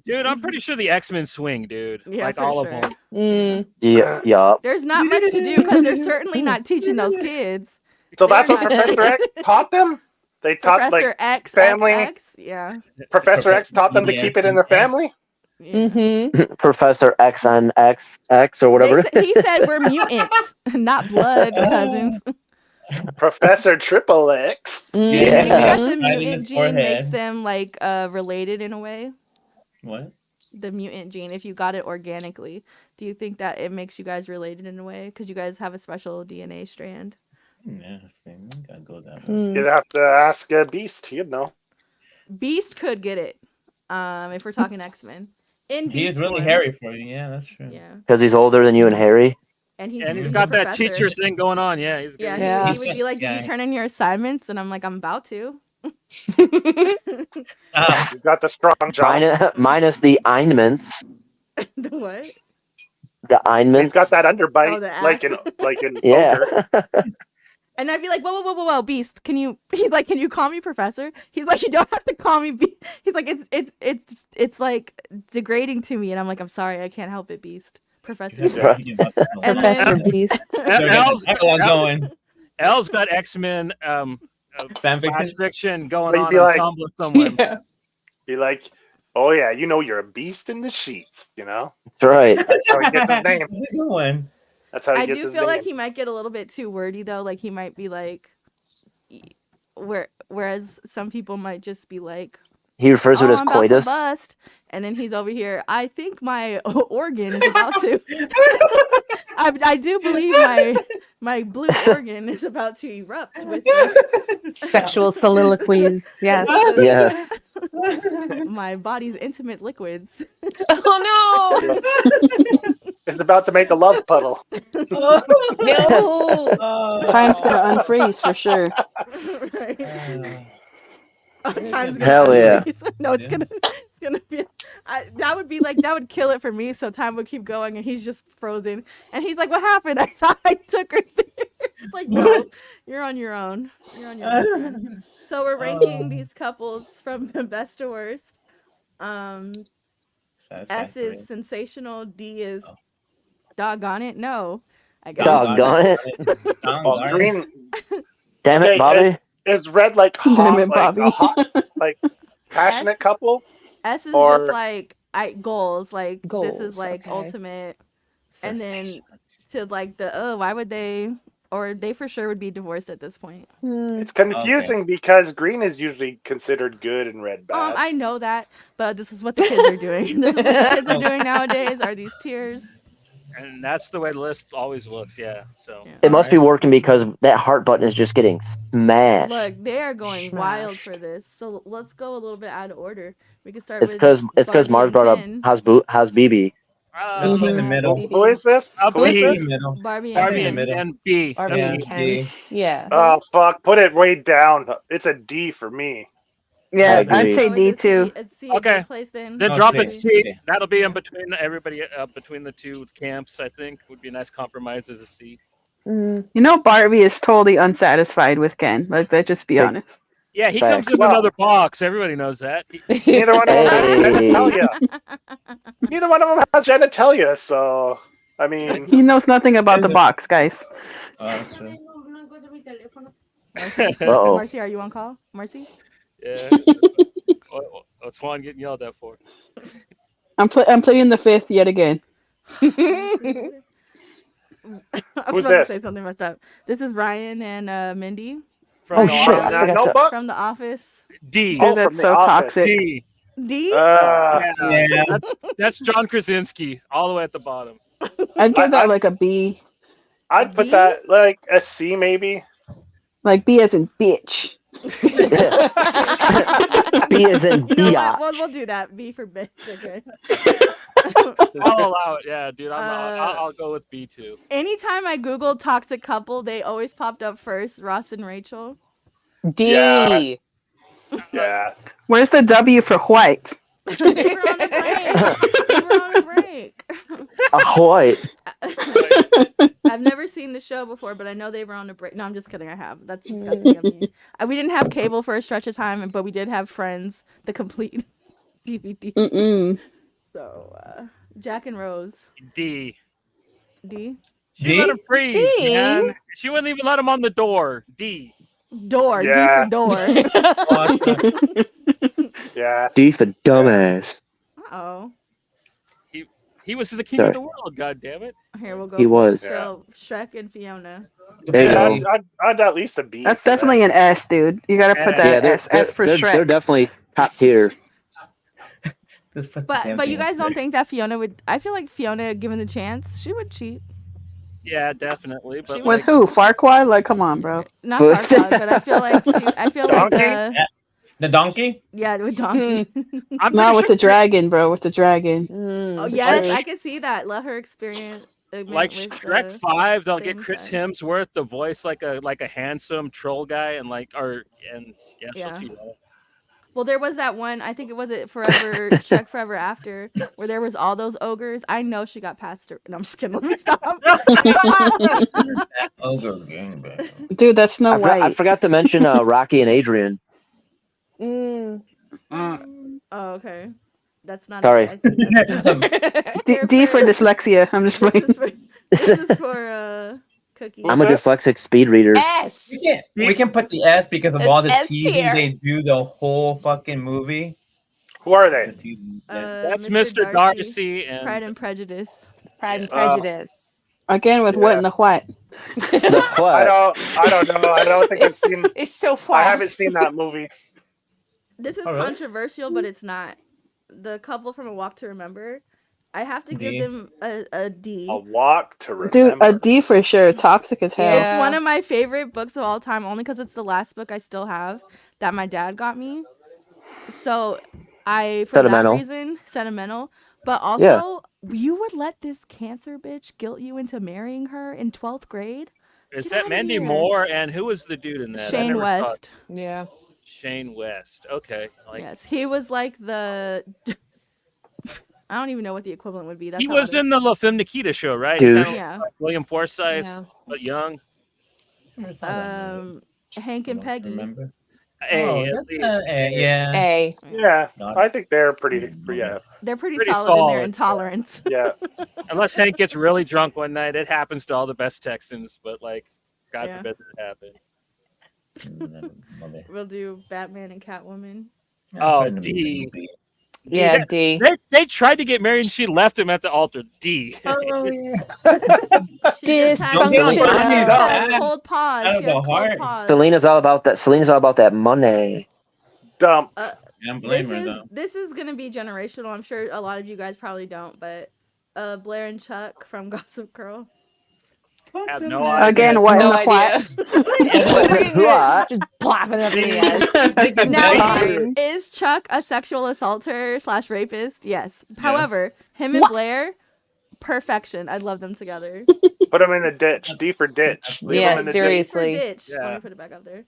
Dude, I'm pretty sure the X-Men swing, dude. Yeah, like for all sure. of them. Yeah. There's not much to do because they're certainly not teaching those kids. So They're that's what not- Professor X taught them. They taught Professor like X, family. X, yeah. Professor X taught them to keep it in the family. Yeah. Mm-hmm. Professor X on X or whatever. He said we're mutants, not blood cousins. Professor Triple X. Do you think that the Right in mutant his gene makes forehead. them like related in a way? What? The mutant gene, if you got it organically, do you think that it makes you guys related in a way because you guys have a special DNA strand? Yeah, same. We gotta go that way. Mm. You'd have to ask Beast. He'd know. Beast could get it. If we're talking X-Men. In He Beast is really form. hairy for you. Yeah, that's true. Yeah. Because he's older than you and Harry. And he's And he's a got that professor. teacher thing going on. Yeah, he's Yeah, good. Yeah. he would be like, "Did you turn in your assignments?" And I'm like, "I'm about to." He's got the strong jaw. Minus the Einmans. The what? The Einmans. He's got that underbite, Oh, the like ass. in Yeah. Ogre. And I'd be like, whoa, Beast, can you? He's like, can you call me Professor? He's like, you don't have to call me Beast. He's like, it's like degrading to me, and I'm like, I'm sorry, I can't help it, Beast, Professor. And Professor then- Beast. L's got X-Men Fan flash fiction going But on you'd be like- Tumblr somewhere. Yeah. Be like, oh yeah, you know you're a beast in the sheets. You know That's right. that's how he gets his name. That's a good one. That's how he I gets do his feel name. like he might get a little bit too wordy though. Like he might be like, whereas some people might just be like, He refers to it as I'm about to coitus. bust, and then he's over here. I think my organ is about to. I do believe my blue organ is about to erupt with Sexual soliloquies. Yes. Yes. my body's intimate liquids. Oh It's about to make a love puddle. no. No. Time's gonna unfreeze for sure. Right. Time's gonna Hell yeah. unfreeze. No, it's gonna be. That would be like that would kill it for me. So time would keep going, and he's just frozen. And he's like, "What happened? I thought I took her there." It's like, no, you're on your own. You're on your own. Man. So we're ranking these couples from best to worst. S is sensational. D is doggone it. No, I guess. Doggone it. Oh, green Damn Okay, it, Bobby. is red like hot, Damn it, like Bobby. a hot, like passionate S- couple. S is Or- just like goals. Like this is Goals, like okay. ultimate. And then to like the why would they? Or they for sure would be divorced at this point. It's confusing because green is usually considered good and red bad. I know that, but this is what the kids are doing. This is what the kids are doing nowadays. Are these tears? And that's the way the list always looks. Yeah. So Yeah. It must be working because that heart button is just getting smashed. Look, they are going wild Smashed. for this. So let's go a little bit out of order. We can start It's with because Mars Barbie brought and up Ken. how's BB. Let's go in the middle. Who is this? I'll Who is Be in this? the middle. Barbie and Barbie in Ken. the middle. and B. Barbie Yeah, and Ken. D. Yeah. Oh fuck! Put it way down. It's a D for me. Yeah, agree. I'd say So D is too. a C Okay. a good place then? Then Oh, drop C. it C. That'll be in between everybody, between the two camps. I think would be a nice compromise as a C. Mm. You know, Barbie is totally unsatisfied with Ken. Like, let's just be Hey. honest. Yeah, he Facts. comes in Well- another box. Everybody knows that. Neither one of them has Hey. genitalia. Neither one of them has genitalia. So I mean, He knows nothing about the box, guys. Oh, that's true. No encuentro mi teléfono. Uh-oh. Marcy, are you on call? Marcy? Yeah. What's Juan getting yelled at for? I'm pleading the fifth yet again. I Who's was about this? to say something messed up. This is Ryan and Mindy Oh, the shit. Office. I forgot notebook. from The Office. D. Oh, Dude, that's from The so Office. toxic. D. D? Yeah, Yeah. that's John Krasinski all the way at the bottom. I'd give I- that like a B. I'd put B? that like a C maybe. Like B as in bitch. B is in You know biatch. what? We'll do that. B for bitch. Okay. I'll allow it. Yeah, dude. I'll go with B too. Anytime I Googled toxic couple, they always popped up first. Ross and Rachel. D. Yeah. Yeah. Where's the W for white? They were on a break. They were on a break. Ahoy. I've never seen the show before, but I know they were on a break. No, I'm just kidding. I have. That's disgusting of me. We didn't have cable for a stretch of time, but we did have Friends, the complete DVD. Mm-mm. So Jack and Rose. D. D. She let D? him freeze, D? man. She wouldn't even let him on the door. D. Door. D for Yeah. door. Oh, I thought- Yeah. D for dumbass. Oh. He was the king Sorry. of the world. God damn it. Here we'll go. He for was. Phil, Shrek, and Fiona. There you Yeah, go. I'd at least a B. That's for that. definitely an S, dude. You gotta put Yeah, Yeah, that they're S. S for they're Shrek. definitely top tier. Just put the damn But you thing guys up don't think that Fiona would? I feel like Fiona, given the chance, she would cheat. Yeah, definitely. She But was- With like, who? Farquaad? Like, come on, bro. Not But- Farquaad, but I feel like Donkey? there. The donkey? yeah, with Donkey. I'm No, pretty with sure the dragon, bro. With the dragon. Oh Mm, yes, true. I can see that. Let her experience. like with Shrek the 5, they'll get same Chris side. Hemsworth to voice like a handsome troll guy, and yeah, she'll Yeah. cheat on it. Well, there was that one. I think it was Forever Shrek Forever After, where there was all those ogres. I know she got past her. No, I'm just kidding. Let me stop. Ogre gangbang. Dude, that's Snow I White. forgot to mention Rocky and Adrian. Mm. Oh, okay. That's not. Sorry. I think that's- D, Here D for dyslexia. I'm just This playing. is for. This is for Cookie. I'm a What's dyslexic speed reader. S. We can put the S because of It's all the S teasing tier. they do the whole fucking movie. Who are The they? teasing, yeah. That's Mr. Darcy and Pride and Prejudice. It's Pride and Yeah. Prejudice. Again with what Yeah. in the what? The I what? don't know. I don't think I've seen. It's so I far. haven't seen that movie. This is Oh, really? controversial, but it's not. The couple from A Walk to Remember. I have to give D. them a D. A Walk to Remember. Dude, a D for sure. Toxic as hell. Yeah. It's one of my favorite books of all time, only because it's the last book I still have that my dad got me. So for Sentimental. that reason, sentimental. But also, you would let this cancer bitch guilt you into marrying her in 12th grade? is Get that outta Mandy here. Moore? And who was the dude in that? I Shane never saw it. West. Yeah. Shane West. Okay. Like Yes, he was like the. I don't even know what the equivalent would be. That's he how was old in the La Femme Nikita show, right? Dude. He kinda Yeah. like William Forsythe, Yeah. but young. Never saw that movie. Hank I and don't Peggy. remember. Hey, Oh, at that's least. yeah. A. Yeah, Not- I think they're pretty. Yeah, They're pretty Pretty solid in their solid. intolerance. yeah. Unless Hank gets really drunk one night, it happens to all the best Texans. But like, God Yeah. forbid that happen. We'll do Batman and Catwoman. Oh, D. Yeah, Dude, D. They tried to get married and she left him at the altar. D. Oh yeah. She just had Dysfunctional. cold pause. Out She of had the cold heart. pause. Selena's all about that. Selena's all about that money. Dump. I'm blaming her though. This is gonna be generational. I'm sure a lot of you guys probably don't, but Blair and Chuck from Gossip Girl. I have no idea. Again, what in No the idea. what? What? Just plopping up in the S. Now, Fine. is Chuck a sexual assaulter / rapist? Yes. However, him and Blair, perfection. I'd love them together. Put them in a ditch. D for ditch. Leave Yeah, them in the seriously. Ditch. Yeah. Let me put it back up there.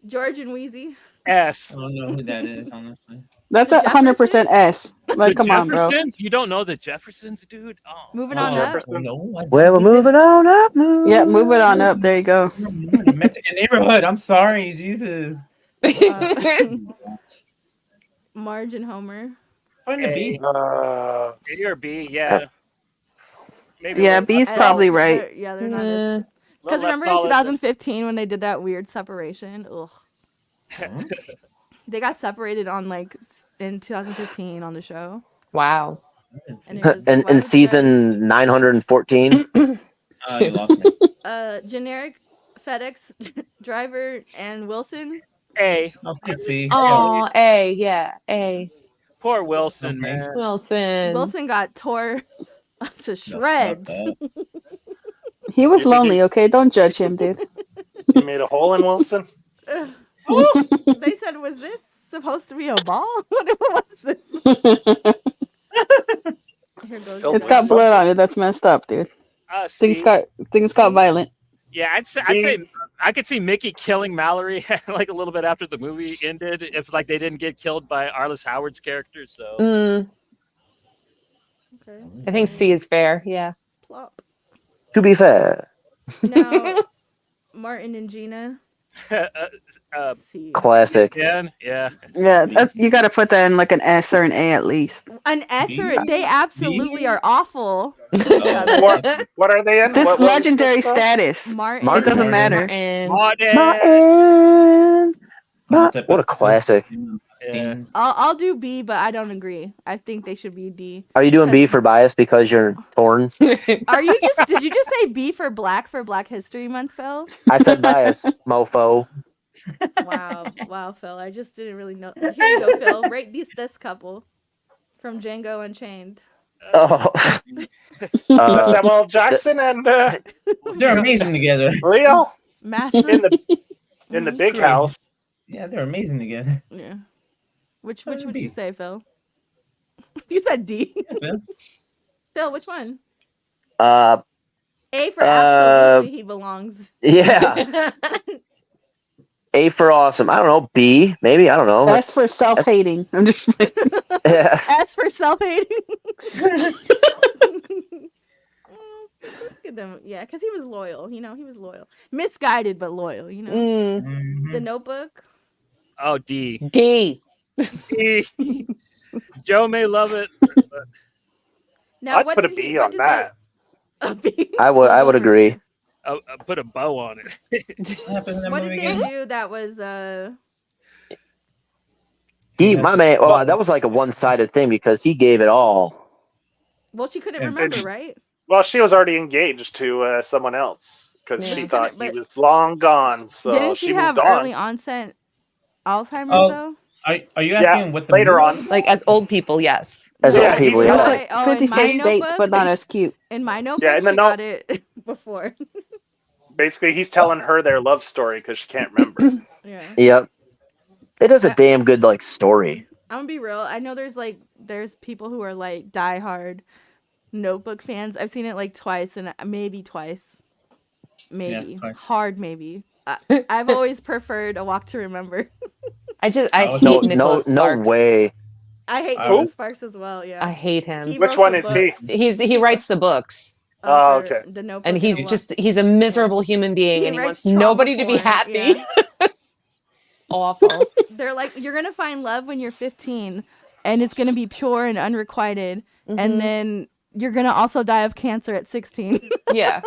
George and Wheezy. S. I don't know who that is, honestly. That's The 100% S. Like, The come on, bro. Jeffersons? You don't know the Jeffersons, dude? Oh. Moving Oh, on up. Jefferson. No, I Well, we're didn't. moving on up. Move. Yeah, move it on up. There you go. The Mexican neighborhood. I'm sorry, Jesus. Marge and Homer. Find a B. Uh, A or B, yeah. Maybe Yeah, a little B's less probably solid. right. They're not as. Nah. Because Little less remember in solid. 2015 when they did that weird separation? Ugh. They got separated on in 2015 on the show. Wow. And it was in why would you guys- season 914. You lost me. generic FedEx driver and Wilson. A. I'll say C. Oh, A. Yeah, A. Poor Wilson, Okay. man. Wilson. Wilson got tore to No, fuck shreds. that. He was lonely, okay? Don't judge him, dude. you made a hole in Wilson. Ugh. They said, "Was this supposed to be a ball? What was this?" Here goes. It's It's got blood on it. That's messed up, dude. C. Things got violent. Yeah, I'd say I could see Mickey killing Mallory like a little bit after the movie ended if like they didn't get killed by Arliss Howard's character. So Okay. I think C is fair. Yeah. Plop. To be fair. Now, Martin and Gina. C. Classic. Yeah. Yeah, you got to put that in like an S or an A at least. An S or B? they absolutely B? are awful. What are they in? This What legendary called? status. Martin. It doesn't Martin. matter. And Martin. What a classic. Yeah. I'll do B, but I don't agree. I think they should be D. Are you doing B for bias because you're torn? Are you just? Did you just say B for Black History Month, Phil? I said bias, mofo. Wow, Phil. I just didn't really know. Here you go, Phil. Rate this couple from Django Unchained. Oh. Samuel Jackson and They're amazing together. Leo Master. in the big Great. house. Yeah, they're amazing together. Yeah. Which What would would it you be? say, Phil? You said D. Phil? Phil, which one? Uh, A for absolutely he belongs. yeah. A for awesome. I don't know. B, maybe. I don't know. S for self-hating. I'm just Yeah. S for self-hating. Look at them. Yeah, because he was loyal. He was loyal. Misguided, but loyal, Mhm. The Notebook. Oh, D. D. D. Joe may love it. Now, I'd what put a did B he, what on did that. A B? I would agree. I'll put a bow on it. What happened in that What movie did they again? do that was My man. Well, that was like a one-sided thing because he gave it all. well, she couldn't And- remember, right? Well, she was already engaged to someone else because Yeah. she She thought couldn't- he but- was long gone. So Didn't she she have moved early on. onset Alzheimer's Oh, though? Are you Yeah, asking what the later movie on. was? Like as old people, yes. As Yeah, old people, he's yeah. got like Oh, 50 in my States, notebook, but not as cute. in my notebook, Yeah, in the she got it before. Basically, he's telling her their love story because she can't remember. Yeah, Yep. It is a damn good like story. I'm gonna be real. I know there's people who are like diehard Notebook fans. I've seen it like twice and maybe twice, maybe twice. hard maybe. I've always preferred A Walk to Remember. I Oh, hate No, Nicholas no Sparks. way. I hate Who? Nicholas Sparks as well. Yeah, I hate him. He Which wrote one the is he? books, He writes the books, Oh, for okay. The Notebook, and he's A Walk- he's a miserable human being, He and he writes wants nobody to be trauma porn, happy. yeah. It's awful. They're like, you're gonna find love when you're 15, and it's gonna be pure and unrequited, Mhm. and then you're gonna also die of cancer at 16. Yeah.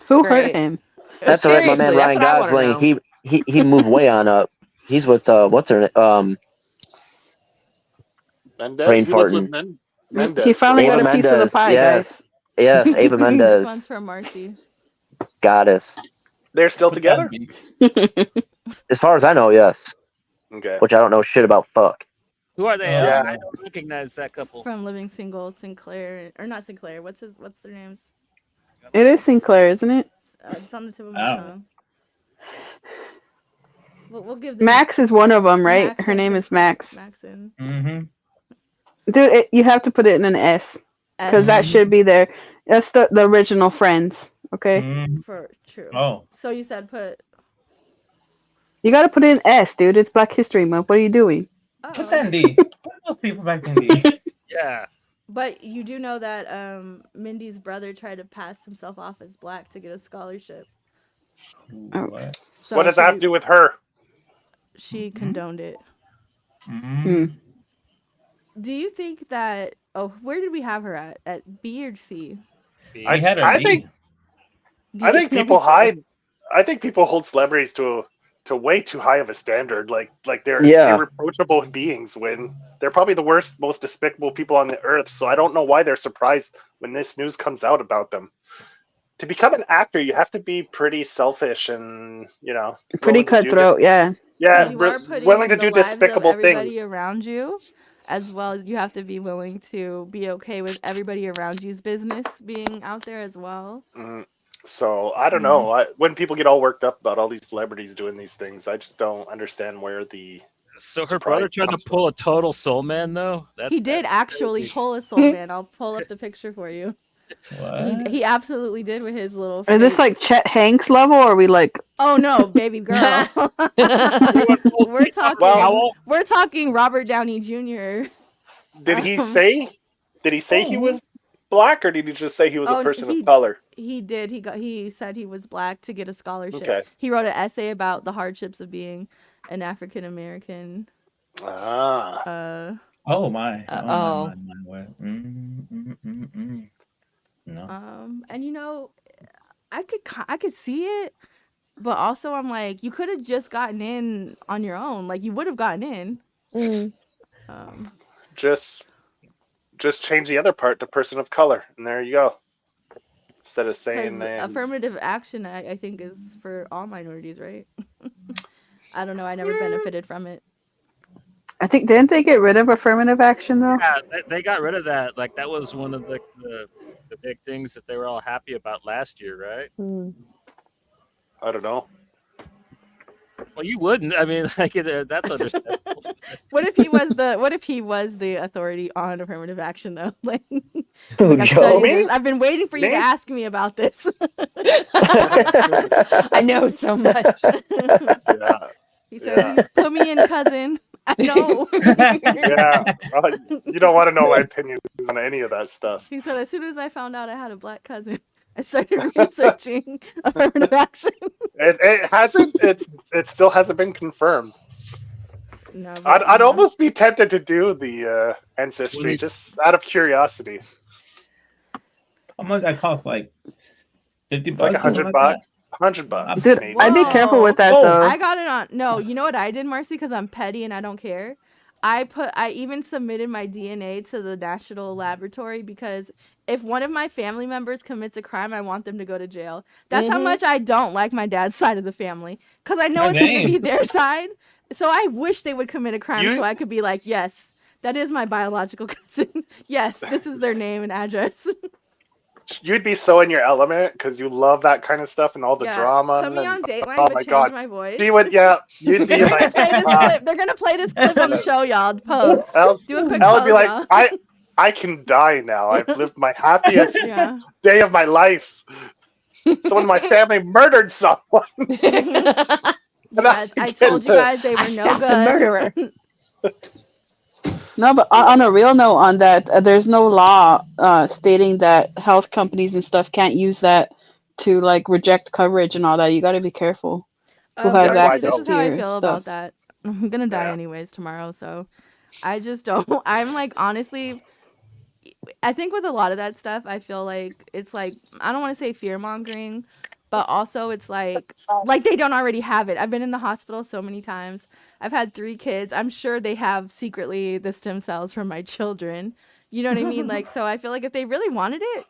Who great. hurt him? That's all right, my man Seriously, that's Ryan what I wanna Gosling. know. He moved way on up. He's with what's her name? Mendez. Brain He was farting. with Mendez. He finally Ava got a piece of the Mendes, pie, yes. guys. Yes, Ava This Mendes, one's from Marcy. goddess. They're still together. As far as I know, yes. Okay. Which I don't know shit about. Fuck. Who are they? Yeah. I don't recognize that couple. From Living Single, Sinclair, or not Sinclair. What's their names? It is Sinclair, isn't it? It's on the tip of my Oh. tongue. We'll give the Max is one of them, right? Max Her and name is Sinclair. Max. Maxon. Mm-hmm. Dude, you have to put it in an S because that should be there. That's the original Friends. Okay, Mm-hmm. For true. Oh, So you said put. you got to put it in S, dude. It's Black History Month. What are you doing? put that in D. Put those people back in D. Yeah. But you do know that Mindy's brother tried to pass himself off as black to get a scholarship. What? So What does that have to do with her? She condoned it. Mm-hmm. Do you think that? Oh, where did we have her at? At B or C? B. We had her I D. think- D? I think No, people me too. hide. I think people hold celebrities to way too high of a standard. Like they're Yeah. irreproachable beings when they're probably the worst, most despicable people on the earth. So I don't know why they're surprised when this news comes out about them. To become an actor, you have to be pretty selfish and Pretty willing to do cutthroat, yeah. Yeah, You are putting willing to the do lives of despicable everybody things. around you, as well as you have to be willing to be okay with everybody around you's business being out there as well. So I don't know. When people get all worked up about all these celebrities doing these things, I just don't understand where the. So her brother tried to pull a total soul man, though. He did actually pull a soul man. I'll pull up the picture for you. What? He absolutely did with his little. Is this fake- like Chet Hanks level, or are we like? Oh no, baby girl. we're talking. Well- we're talking Robert Downey Jr. Did he say? Did he say he was black, or did he just say he was a person he, of color? He did. He said he was black to get a scholarship. Okay. He wrote an essay about the hardships of being an African American. Ah. Oh my. Oh. My. No. And you know, I could see it, but also I'm like, you could have just gotten in on your own. Like you would have gotten in. Mm. Just change the other part to person of color, and there you go. Instead of saying affirmative action, I think is for all minorities, right? I don't know. I never benefited from it. I think didn't they get rid of affirmative action though? Yeah, they got rid of that. Like that was one of the big things that they were all happy about last year, right? Mm. I don't know. Well, you wouldn't. I mean, like that's understandable. What if he was the authority on affirmative action though? Like, Who, I've Joe? studied this. I've been waiting for you to Me? ask me about this. I know so much. Yeah. He said, "Put me in, cousin." I know. Yeah. You don't want to know my opinion on any of that stuff. He said, as soon as I found out I had a black cousin, I started researching affirmative action. It hasn't. It still hasn't been confirmed. No, I'd almost be tempted to do the ancestry just out of curiosity. How much that cost? Like 50 It's like bucks? $100. $100. Dude, Canadian. I'd be careful with that Oh, though. I got it on. No, you know what I did, Marcy? Because I'm petty and I don't care. I even submitted my DNA to the national laboratory because if one of my family members commits a crime, I want them to go to jail. That's how much I don't like my dad's side of the family because I know it's going to be their side. So I wish they would commit a crime so I could be like, yes, that is my biological cousin. Yes, this is their name and address. You'd be so in your element because you love that kind of stuff and all the drama. Put me on Dateline, oh but my change God. my voice. She would, yeah. You'd be like, They're gonna play this clip on the show, y'all. Pose. Do a quick I pose, would be like, y'all. I can die now. I've lived my happiest day of my life. Someone in my family murdered someone. I told you guys they were no good. A murderer. No, but on a real note on that, there's no law stating that health companies and stuff can't use that to like reject coverage and all that. You got to be careful. Who has access this is how I to feel your about stuff. that. I'm gonna die anyways tomorrow, so I just don't. I'm like, honestly, I think with a lot of that stuff, I feel like it's like, I don't want to say fear mongering, but also it's like they don't already have it. I've been in the hospital so many times. I've had 3 kids. I'm sure they have secretly the stem cells from my children. You know what I mean? Like, so I feel like if they really wanted it,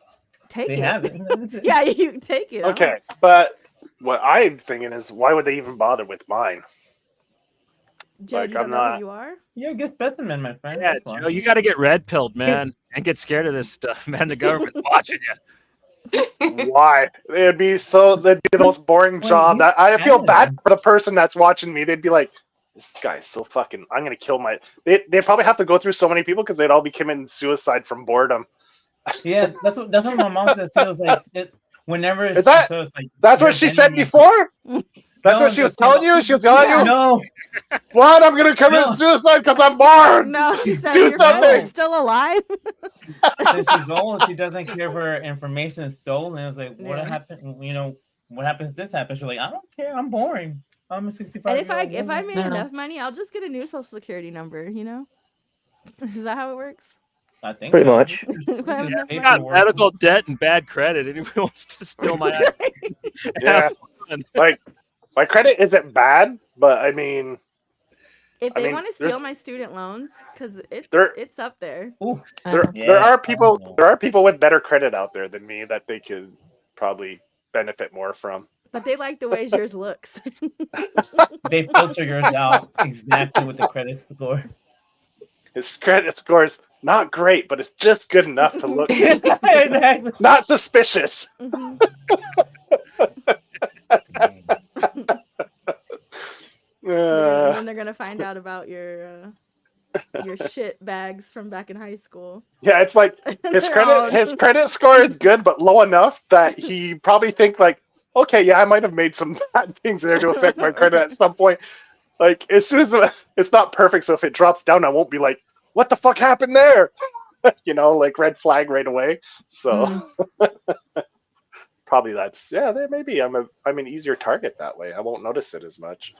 take it. They have it. Yeah, you take it. Okay, but what I'm thinking is, why would they even bother with mine? Joe, Like, you don't I'm know not. who you are? You're a good specimen, my friend. Yeah, Joe, you got to get red pilled, man, and get scared of this stuff, man. The government's watching you. Why? It'd be the most boring job. That I feel bad for the person that's watching me. They'd be like, "This guy's so fucking. I'm gonna kill my." They'd probably have to go through so many people because they'd all be committing suicide from boredom. Yeah, that's what my mom says. She was like, whenever Is that? so it's like, That's what she said before. That's what she was telling you. She was telling you. No. What? I'm gonna commit suicide because I'm bored. No, she said Do your friends are something. still alive. She's old. She doesn't care if her information is stolen. It's like, what happened? You know, what happens if this happens? She's like, I don't care. I'm boring. I'm a 65. And if I made enough money, I'll just get a new social security number. You know, is that how it works? I think pretty much. If I have enough I money. got medical debt and bad credit. Anyone wants to steal my ID? Yeah. Like, my credit isn't bad, but I mean, If they want to steal my student loans, because it's up there. Ooh. There are people with better credit out there than me that they could probably benefit more from. But they like the way yours looks. They filter yours out exactly with the credit score. His credit score is not great, but it's just good enough to look Exactly. not suspicious. Mhm. And then they're gonna find out about your shit bags from back in high school. Yeah, it's like his credit score is good, but low enough that he probably think like, okay, yeah, I might have made some bad things there to affect my credit at some point. Like as soon as it's not perfect, so if it drops down, I won't be like, what the fuck happened there? like red flag right away. So probably that's maybe I'm an easier target that way. I won't notice it as much.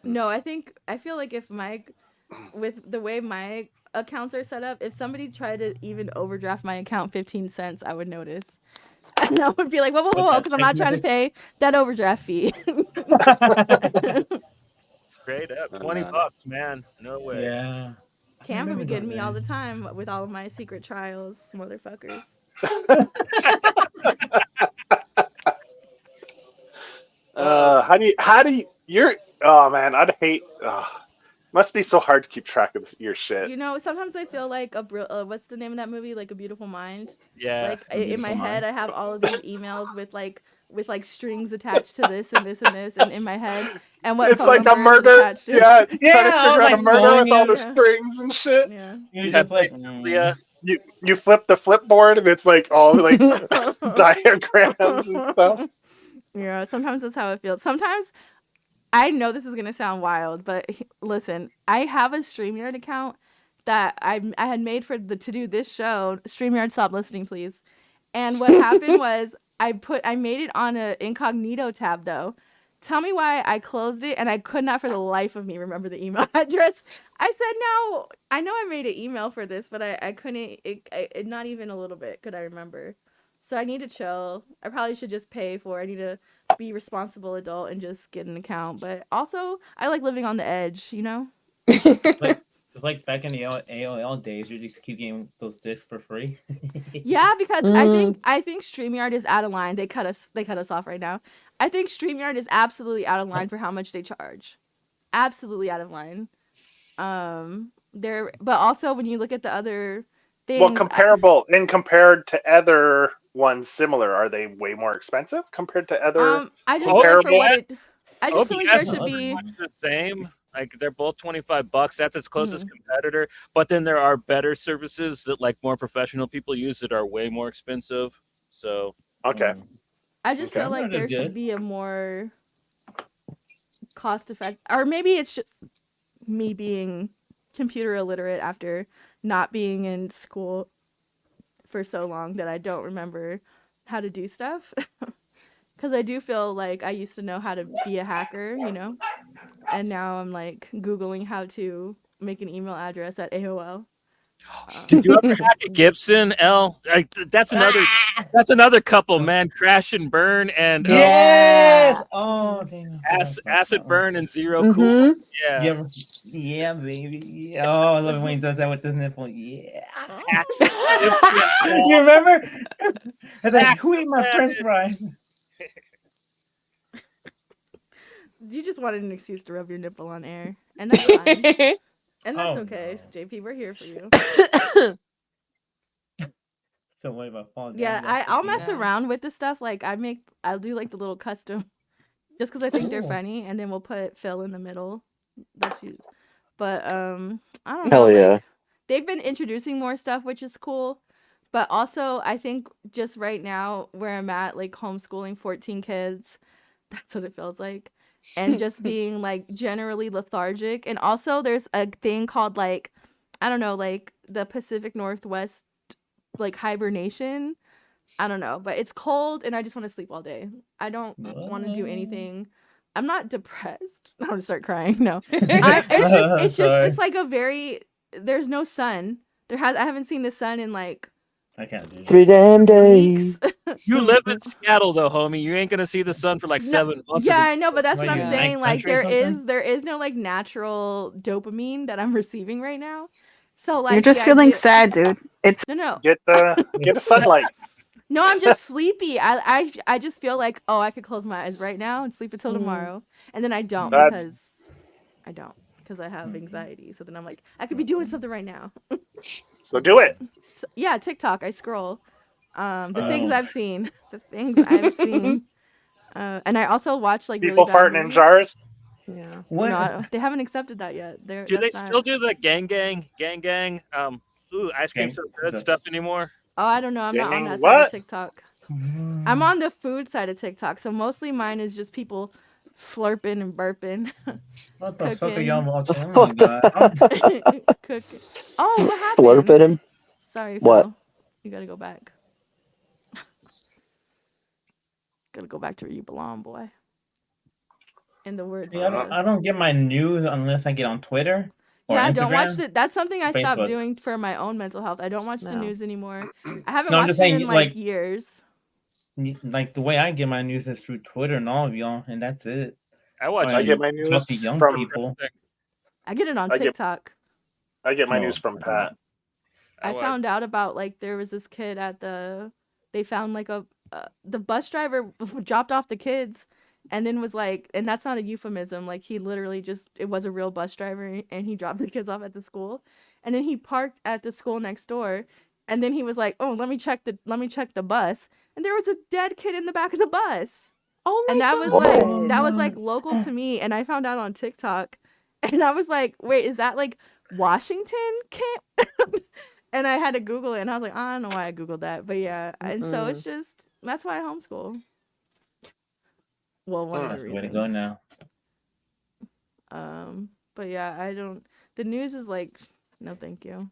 No, I feel like if with the way my accounts are set up, if somebody tried to even overdraft my account 15 cents, I would notice. And I would be like, whoa, because I'm not trying to pay that overdraft fee. Straight up, Oh, $20, man. No way. Yeah. Canva be getting me all the time with all of my secret trials, motherfuckers. how do you you're oh man, I'd hate must be so hard to keep track of your shit. Sometimes I feel like what's the name of that movie? Like A Beautiful Mind. Yeah. Like in my head, I have all of these emails with strings attached to this and this and this, and in my head, and what It's phone like a number is murder. attached to. Yeah, trying to Yeah, figure out a murder with all the Yeah. strings and shit. Yeah. You're just like, You flip the flipboard and it's like all like diagrams and stuff. Yeah, sometimes that's how it feels. Sometimes I know this is gonna sound wild, but listen, I have a StreamYard account that I had made to do this show. StreamYard, stop listening, please. And what happened was I made it on an incognito tab though. Tell me why I closed it, and I could not for the life of me remember the email address. I said, no, I know I made an email for this, but I couldn't, not even a little bit could I remember. So I need to chill. I probably should just pay for it. I need to be a responsible adult and just get an account. But also, I like living on the edge, It's like back in the AOL days, you just keep getting those discs for free. Yeah, because I think StreamYard is out of line. They cut us off right now. I think StreamYard is absolutely out of line for how much they charge. Absolutely out of line. But also when you look at the other things, Well, compared to other ones similar, are they way more expensive compared to other I just feel like for what OBS? it, I just feel like there should be. The same. Like they're both $25. That's its closest competitor. But then there are better services that like more professional people use that are way more expensive. So okay. I just feel like there should be a more cost effective, or maybe it's just me being computer illiterate after not being in school for so long that I don't remember how to do stuff. Because I do feel like I used to know how to be a hacker, and now I'm like Googling how to make an email address at AOL. Did you ever hack a Gibson, L? Like, that's another couple, man. Crash and burn and yes. Oh, damn. Acid burn and zero cool. Yeah. Yeah, baby. Yeah. Oh, I love it when he does that with the nipple. Yeah. You remember? It's like, who ate my French fries? You just wanted an excuse to rub your nipple on air, and that's fine. And that's okay, no. JP. We're here for you. So what about falling down? Yeah, I'll mess around with the stuff. Like I'll do like the little custom, just because I think they're funny, and then we'll put Phil in the middle. That's used. But I don't know. Hell yeah. They've been introducing more stuff, which is cool. But also, I think just right now where I'm at, like homeschooling 14 kids, that's what it feels like. And just being like generally lethargic. And also there's a thing called like, I don't know, like the Pacific Northwest, like hibernation. I don't know, but it's cold and I just want to sleep all day. I don't want to do anything. I'm not depressed. I'm gonna start crying. No, it's like there's no sun. I haven't seen the sun in like I can't do 3 damn days. You live in Seattle though, homie. You ain't gonna see the sun for like 7 months. Yeah, I know, but that's what I'm saying. Like there is no like natural dopamine that I'm receiving right now. So like you're just feeling sad, dude. It's no. Get the sunlight. No, I'm just sleepy. I just feel like, oh, I could close my eyes right now and sleep until tomorrow, and then I don't because I have anxiety. So then I'm like, I could be doing something right now. So do it. So, yeah, TikTok. I scroll. The things I've seen. And I also watch like people really bad farting movies. in jars. Yeah. What? No, they haven't accepted that yet. Do they still do the gang? Ice cream so good stuff anymore? Oh, I don't know. I'm not on that side of TikTok. I'm on the food side of TikTok. So mostly mine is just people slurping and burping. What the fuck are y'all watching? Cooking. Oh, what happened? Slurping him. Sorry, What? Phil. You gotta go back. Gotta go back to where you belong, boy. In the words See, of I don't get my news unless I get on Twitter or yeah, I Instagram. don't watch it. That's something I stopped Facebook. doing for my own mental health. I don't watch the No. news anymore. I haven't No, I'm watched just it saying, in like years. Like the way I get my news is through Twitter and all of y'all, and that's it. I watch. I it get my talk news to young from people. I get it on I get- TikTok. I get my Oh. news from Pat. I found out about like there was this kid at they found like the bus driver dropped off the kids and then was like, and that's not a euphemism, like he literally just, it was a real bus driver and he dropped the kids off at the school and then he parked at the school next door and then he was like, oh, let me check the bus, and there was a dead kid in the back of the bus. Oh my And that god. was like local to me, and I found out on TikTok and I was like, wait, is that like Washington camp? And I had to Google it, and I was like, I don't know why I Googled that. But yeah, and so it's just, that's why I homeschool. Well, one of That's the the way to reasons. go now. But yeah, I don't, the news is like, no thank you.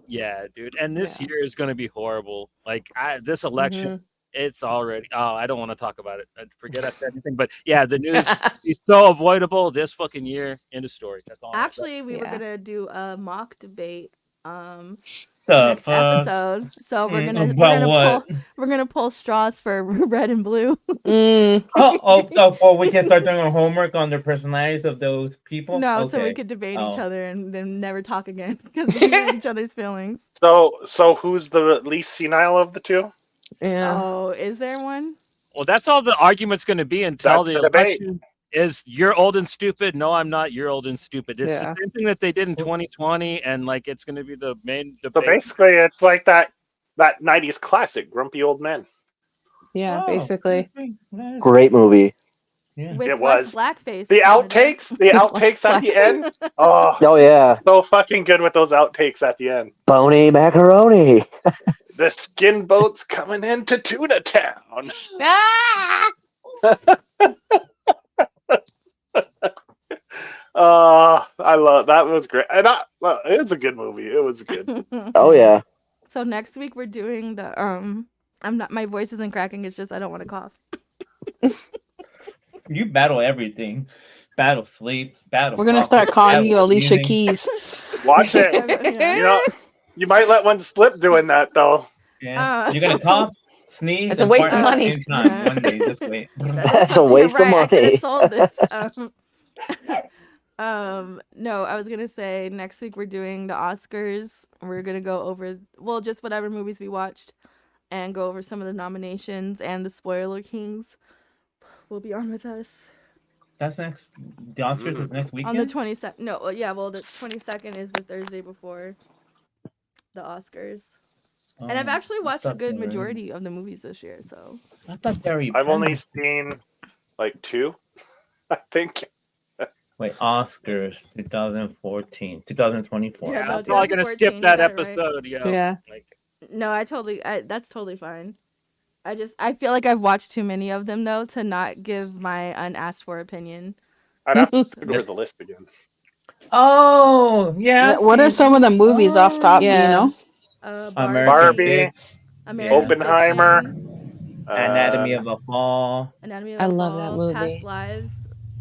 Yeah, dude. And this Yeah. year is going to be horrible. Like this election, it's already. Oh, I don't want to talk about it. Forget I said anything. But yeah, the news is so avoidable this fucking year. End of story. That's all. Actually, we were Yeah. gonna do a mock debate The next fuck? episode. So we're gonna About what? we're gonna pull straws for red and blue. Oh, we can start doing our homework on the personalities of those people? No, Okay. so we could debate each Oh. other and then never talk again because we hurt each other's feelings. So who's the least senile of the two? Yeah. Oh, is there one? Well, that's all the argument's going to be until That's the the debate. election is you're old and stupid. No, I'm not. You're old and stupid. It's Yeah. the same thing that they did in 2020, and like it's going to be the main So debate. basically, it's like that 90s classic, Grumpy Old Men. Yeah, Oh, basically. Great movie. Yeah. With It less was. blackface. The Canada. outtakes at the end. Oh, Oh yeah, so fucking good with those outtakes at the end. bony macaroni. The skin boat's coming into Tuna Town. Ah! I love that. Was great, and it's a good movie. It was good. Oh yeah. So next week we're doing the I'm not, my voice isn't cracking, it's just I don't want to cough. You battle everything. Battle sleep. Battle. We're gonna coffee, start calling battle you Alicia sneezing. Keys. Watch it. Yeah. You know, you might let one slip doing that though. Yeah. You're gonna cough, sneeze. It's a and waste fart of at the money. same time. One day, just wait. That's a waste of You're right, I could money. have sold this. No, I was gonna say next week we're doing the Oscars. We're gonna go over, well, just whatever movies we watched and go over some of the nominations, and the spoiler kings will be on with us That's next. The Oscars is next on weekend. the 22nd. No, yeah, well, the 22nd is the Thursday before the Oscars. And I've actually watched a good majority of the movies this year, so. I thought they were. I've only seen like 2, I think. Wait, Oscars 2014, 2024. Yeah, I'm no, probably going to 2014, skip you that got it right. episode. Yeah. Like, No, that's totally fine. I feel like I've watched too many of them though to not give my unasked for opinion. I'd have to go over the list again. Oh, yeah. What are some of the movies off top? Do you Yeah. know? American Barbie, Fiction, American Oppenheimer, Fiction, Anatomy of a Fall, Anatomy of I a love that Fall, movie. Past Lives.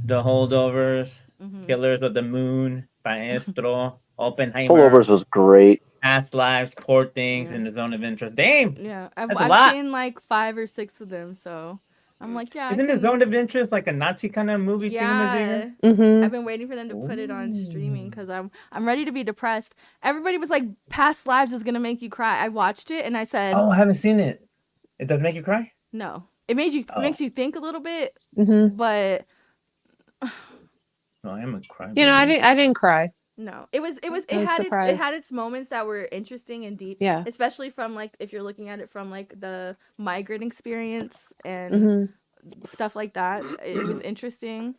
The Holdovers, Mhm. Killers of the Moon, Maestro, Oppenheimer, Pullovers was great. Past Lives, Poor Things, Yeah. In the Zone of Interest. Damn! Yeah, That's a I've lot. seen like 5 or 6 of them, so I'm like, yeah. Isn't The Zone of Interest like a Nazi kind of movie Yeah, Mm-hmm. I've been waiting for them to put it on streaming because I'm ready to be depressed. Everybody was like, "Past Lives is gonna make you cry." I watched it and I said, Oh, I haven't seen it. It does make you cry? "No." It makes you think a little bit, Mm-hmm. but No, I am a cry. You know, I didn't cry. no. It was had surprised. its moments that were interesting and deep. Yeah. Especially from like if you're looking at it from like the migrant experience and Mm-hmm. stuff like that. It was interesting.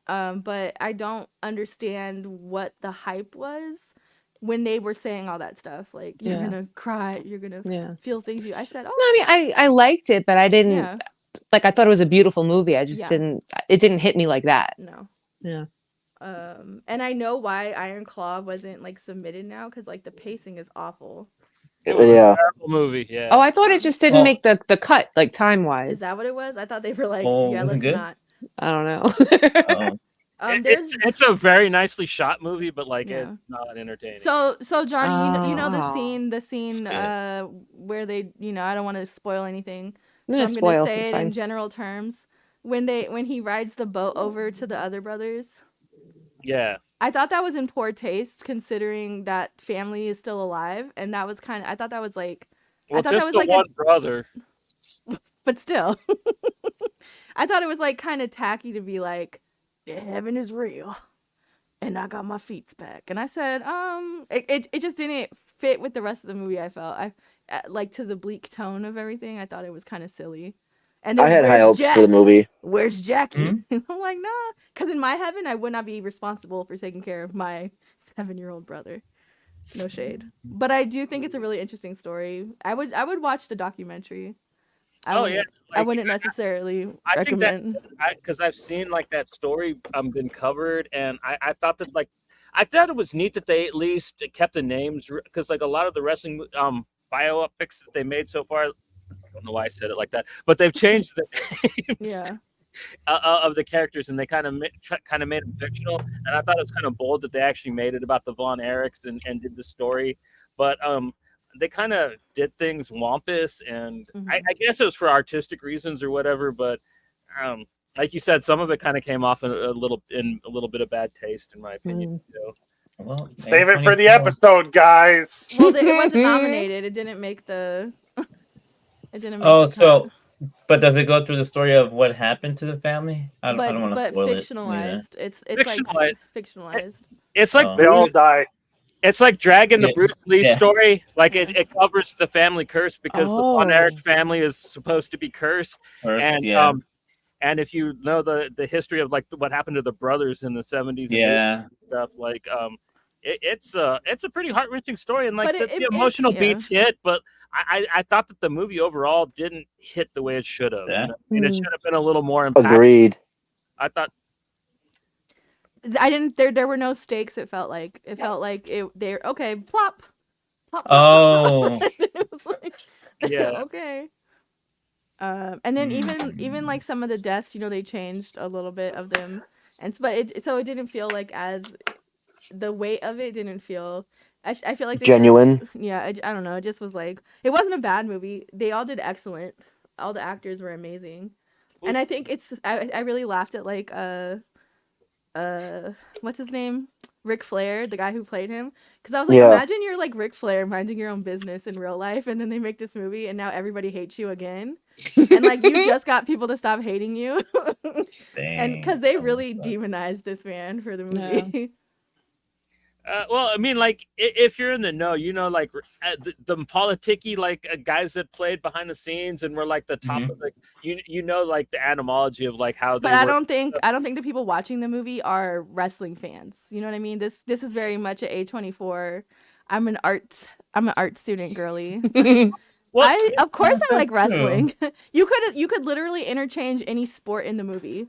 But I don't understand what the hype was when they were saying all that stuff. Like, you're Yeah. gonna cry, you're gonna Yeah. feel things I said, No, I mean, I liked it, but I didn't yeah, like. I thought it was a beautiful movie. I just Yeah. didn't. It didn't hit me like that. no. Yeah. And I know why Iron Claw wasn't like submitted now because like the pacing is awful. It was Yeah. a terrible movie. Yeah. Oh, I thought it just didn't Well- make the cut, like time wise. Is that what it was? I thought they were like, Oh, yeah, wasn't let's good? not. I don't know. Oh. There's It's a very nicely shot movie, but like Yeah. it's not entertaining. so Johnny, you know the Oh. scene Shit. where they, I don't want to spoil anything, I'm so gonna I'm spoil. gonna say It's it in fine. general terms. When he rides the boat over to the other brothers, Yeah. I thought that was in poor taste considering that family is still alive, and that was I thought that was like, Well, thought that just was the like one brother. but still, I thought it was like kind of tacky to be like, yeah, heaven is real, and I got my feet back, and I said, it just didn't fit with the rest of the movie. I felt like to the bleak tone of everything. I thought it was kind of silly. And then I had high where's hopes Jack? for the movie. Where's Jackie? Hmm? And I'm like, nah, because in my heaven, I would not be responsible for taking care of my 7-year-old brother. No shade, but I do think it's a really interesting story. I would watch the documentary. I Oh, wouldn't, yeah, I like, wouldn't necessarily I think that recommend. because I've seen like that story been covered, and I thought that like I thought it was neat that they at least kept the names because like a lot of the wrestling biopics that they made so far. I don't know why I said it like that, but they've changed the names Yeah. of the characters, and they kind of made them fictional. And I thought it was kind of bold that they actually made it about the Von Erichs and did the story, but they kind of did things wampus, and I guess it was for artistic reasons or whatever. But like you said, some of it kind of came off a little bit of bad taste, in my opinion. So. Well, Save it for the 2024. episode, guys. Well, it wasn't nominated. It didn't make the. It didn't make Oh, the cut. so, but does it go through the story of what happened to the family? I don't want to but spoil fictionalized. It's like Fictionalized. fictionalized. It's like Oh. They all die. It's like dragging the Yeah. Bruce Lee Yeah. story. Like it covers the family curse because the Von Erich Oh. family is supposed to be cursed. First, And yeah. and if you know the history of like what happened to the brothers in the 70s and Yeah. 80s and stuff, like it's a pretty heart-wrenching story, and like But the emotional yeah. beats hit, but I thought that the movie overall didn't hit the way it should have. Yeah. You know? And it should have been a little more impactful. Agreed. I thought I didn't. There were no stakes. It felt like they're okay. Plop, plop. Oh. It was like, Yeah. okay. And then even like some of the deaths, they changed a little bit of them, and but it didn't feel like as the weight of it didn't feel. I feel like they should've- Genuine. Yeah, I don't know. It just was like it wasn't a bad movie. They all did excellent. All the actors were amazing, and I think I really laughed at like what's his name? Ric Flair, the guy who played him. Because I was like, Yeah. imagine you're like Ric Flair minding your own business in real life, and then they make this movie, and now everybody hates you again. And like you just got people to stop hating you. And because they really demonized this man for the movie. Well, I mean, like if you're in the know, like the politicky like guys that played behind the scenes and were like the top of like like the etymology of like how they. But I don't think the people watching the movie are wrestling fans. You know what I mean? This is very much a A24. I'm an art student girly. Well, of course I like true. wrestling. You could literally interchange any sport in the movie,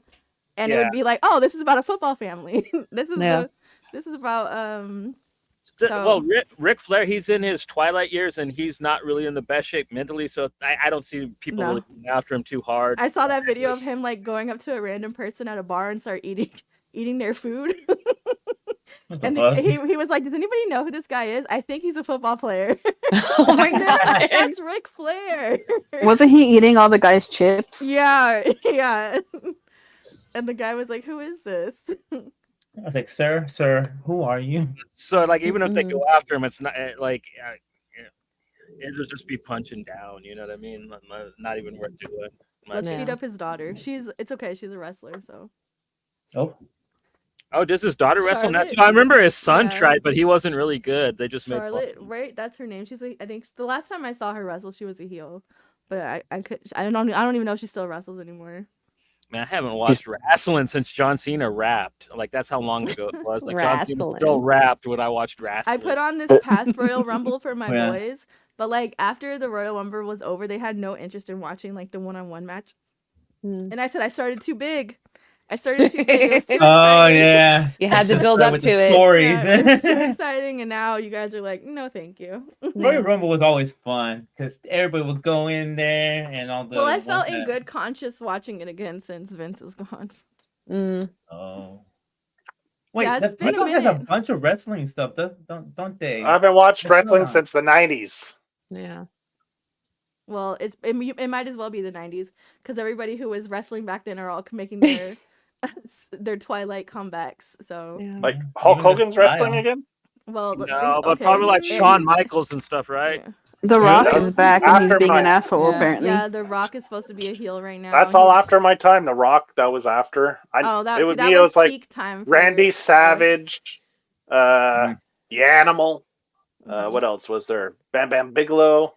and it Yeah. would be like, oh, this is about a football family. This is Yeah. this is about Well, Ric Flair, he's in his twilight years, and he's not really in the best shape mentally. So I don't see people No. really going after him too hard. I saw that video of him like going up to a random person at a bar and start eating their food. What the And fuck? he was like, does anybody know who this guy is? I think he's a football player. Oh my god. That's Ric Flair. Wasn't he eating all the guys' chips? Yeah. And the guy was like, who is this? I was like, sir, who are you? So like even if they go after him, it's not like it'll just be punching down. You know what I mean? Not even worth doing. Let's Yeah. beat up his daughter. It's okay. She's a wrestler, so. Oh, does his daughter wrestle now? Charlotte? I remember his son Yeah. tried, but he wasn't really good. They just Charlotte, right? That's her name. She's like, I think the last time I saw her wrestle, she was a heel. But I don't even know if she still wrestles anymore. Man, I haven't watched wrestling since John Cena rapped. Like that's how long ago it was. Like John Cena Wrestling. still rapped when I watched wrestling. I put on this past Royal Rumble for my Yeah. boys, but like after the Royal Rumble was over, they had no interest in watching like the one-on-one matches. And I said I started too big. I started to see it was too Oh exciting. yeah. You had to build Start up with to the it. stories. Yeah, it was too exciting, and now you guys are like, no, thank you. Royal Yeah. Rumble was always fun because everybody would go in there and all the. Well, I ones felt in that- good conscience watching it again since Vince is gone. Mm. Oh. Wait, Yeah, the it's been a Bravo has a minute. bunch of wrestling stuff, don't they? I haven't watched What's wrestling going on? since the 90s. Yeah. Well, it might as well be the 90s because everybody who was wrestling back then are all making their their Twilight comebacks. So, Yeah. Like Yeah, Hulk even the Hogan's wrestling style. again? well, No, but okay. probably like eh, Shawn Michaels and stuff, right? yeah. The Really? Rock That is was back and he's after being an my. asshole Yeah. apparently. Yeah, The Rock is supposed to be a heel right now. That's all He's- after my time. The Rock, that was after. Oh, It was that me. It was was like peak time. For Randy us. Savage, Mm. the Animal. Mhm. What else was there? Bam Bam Bigelow.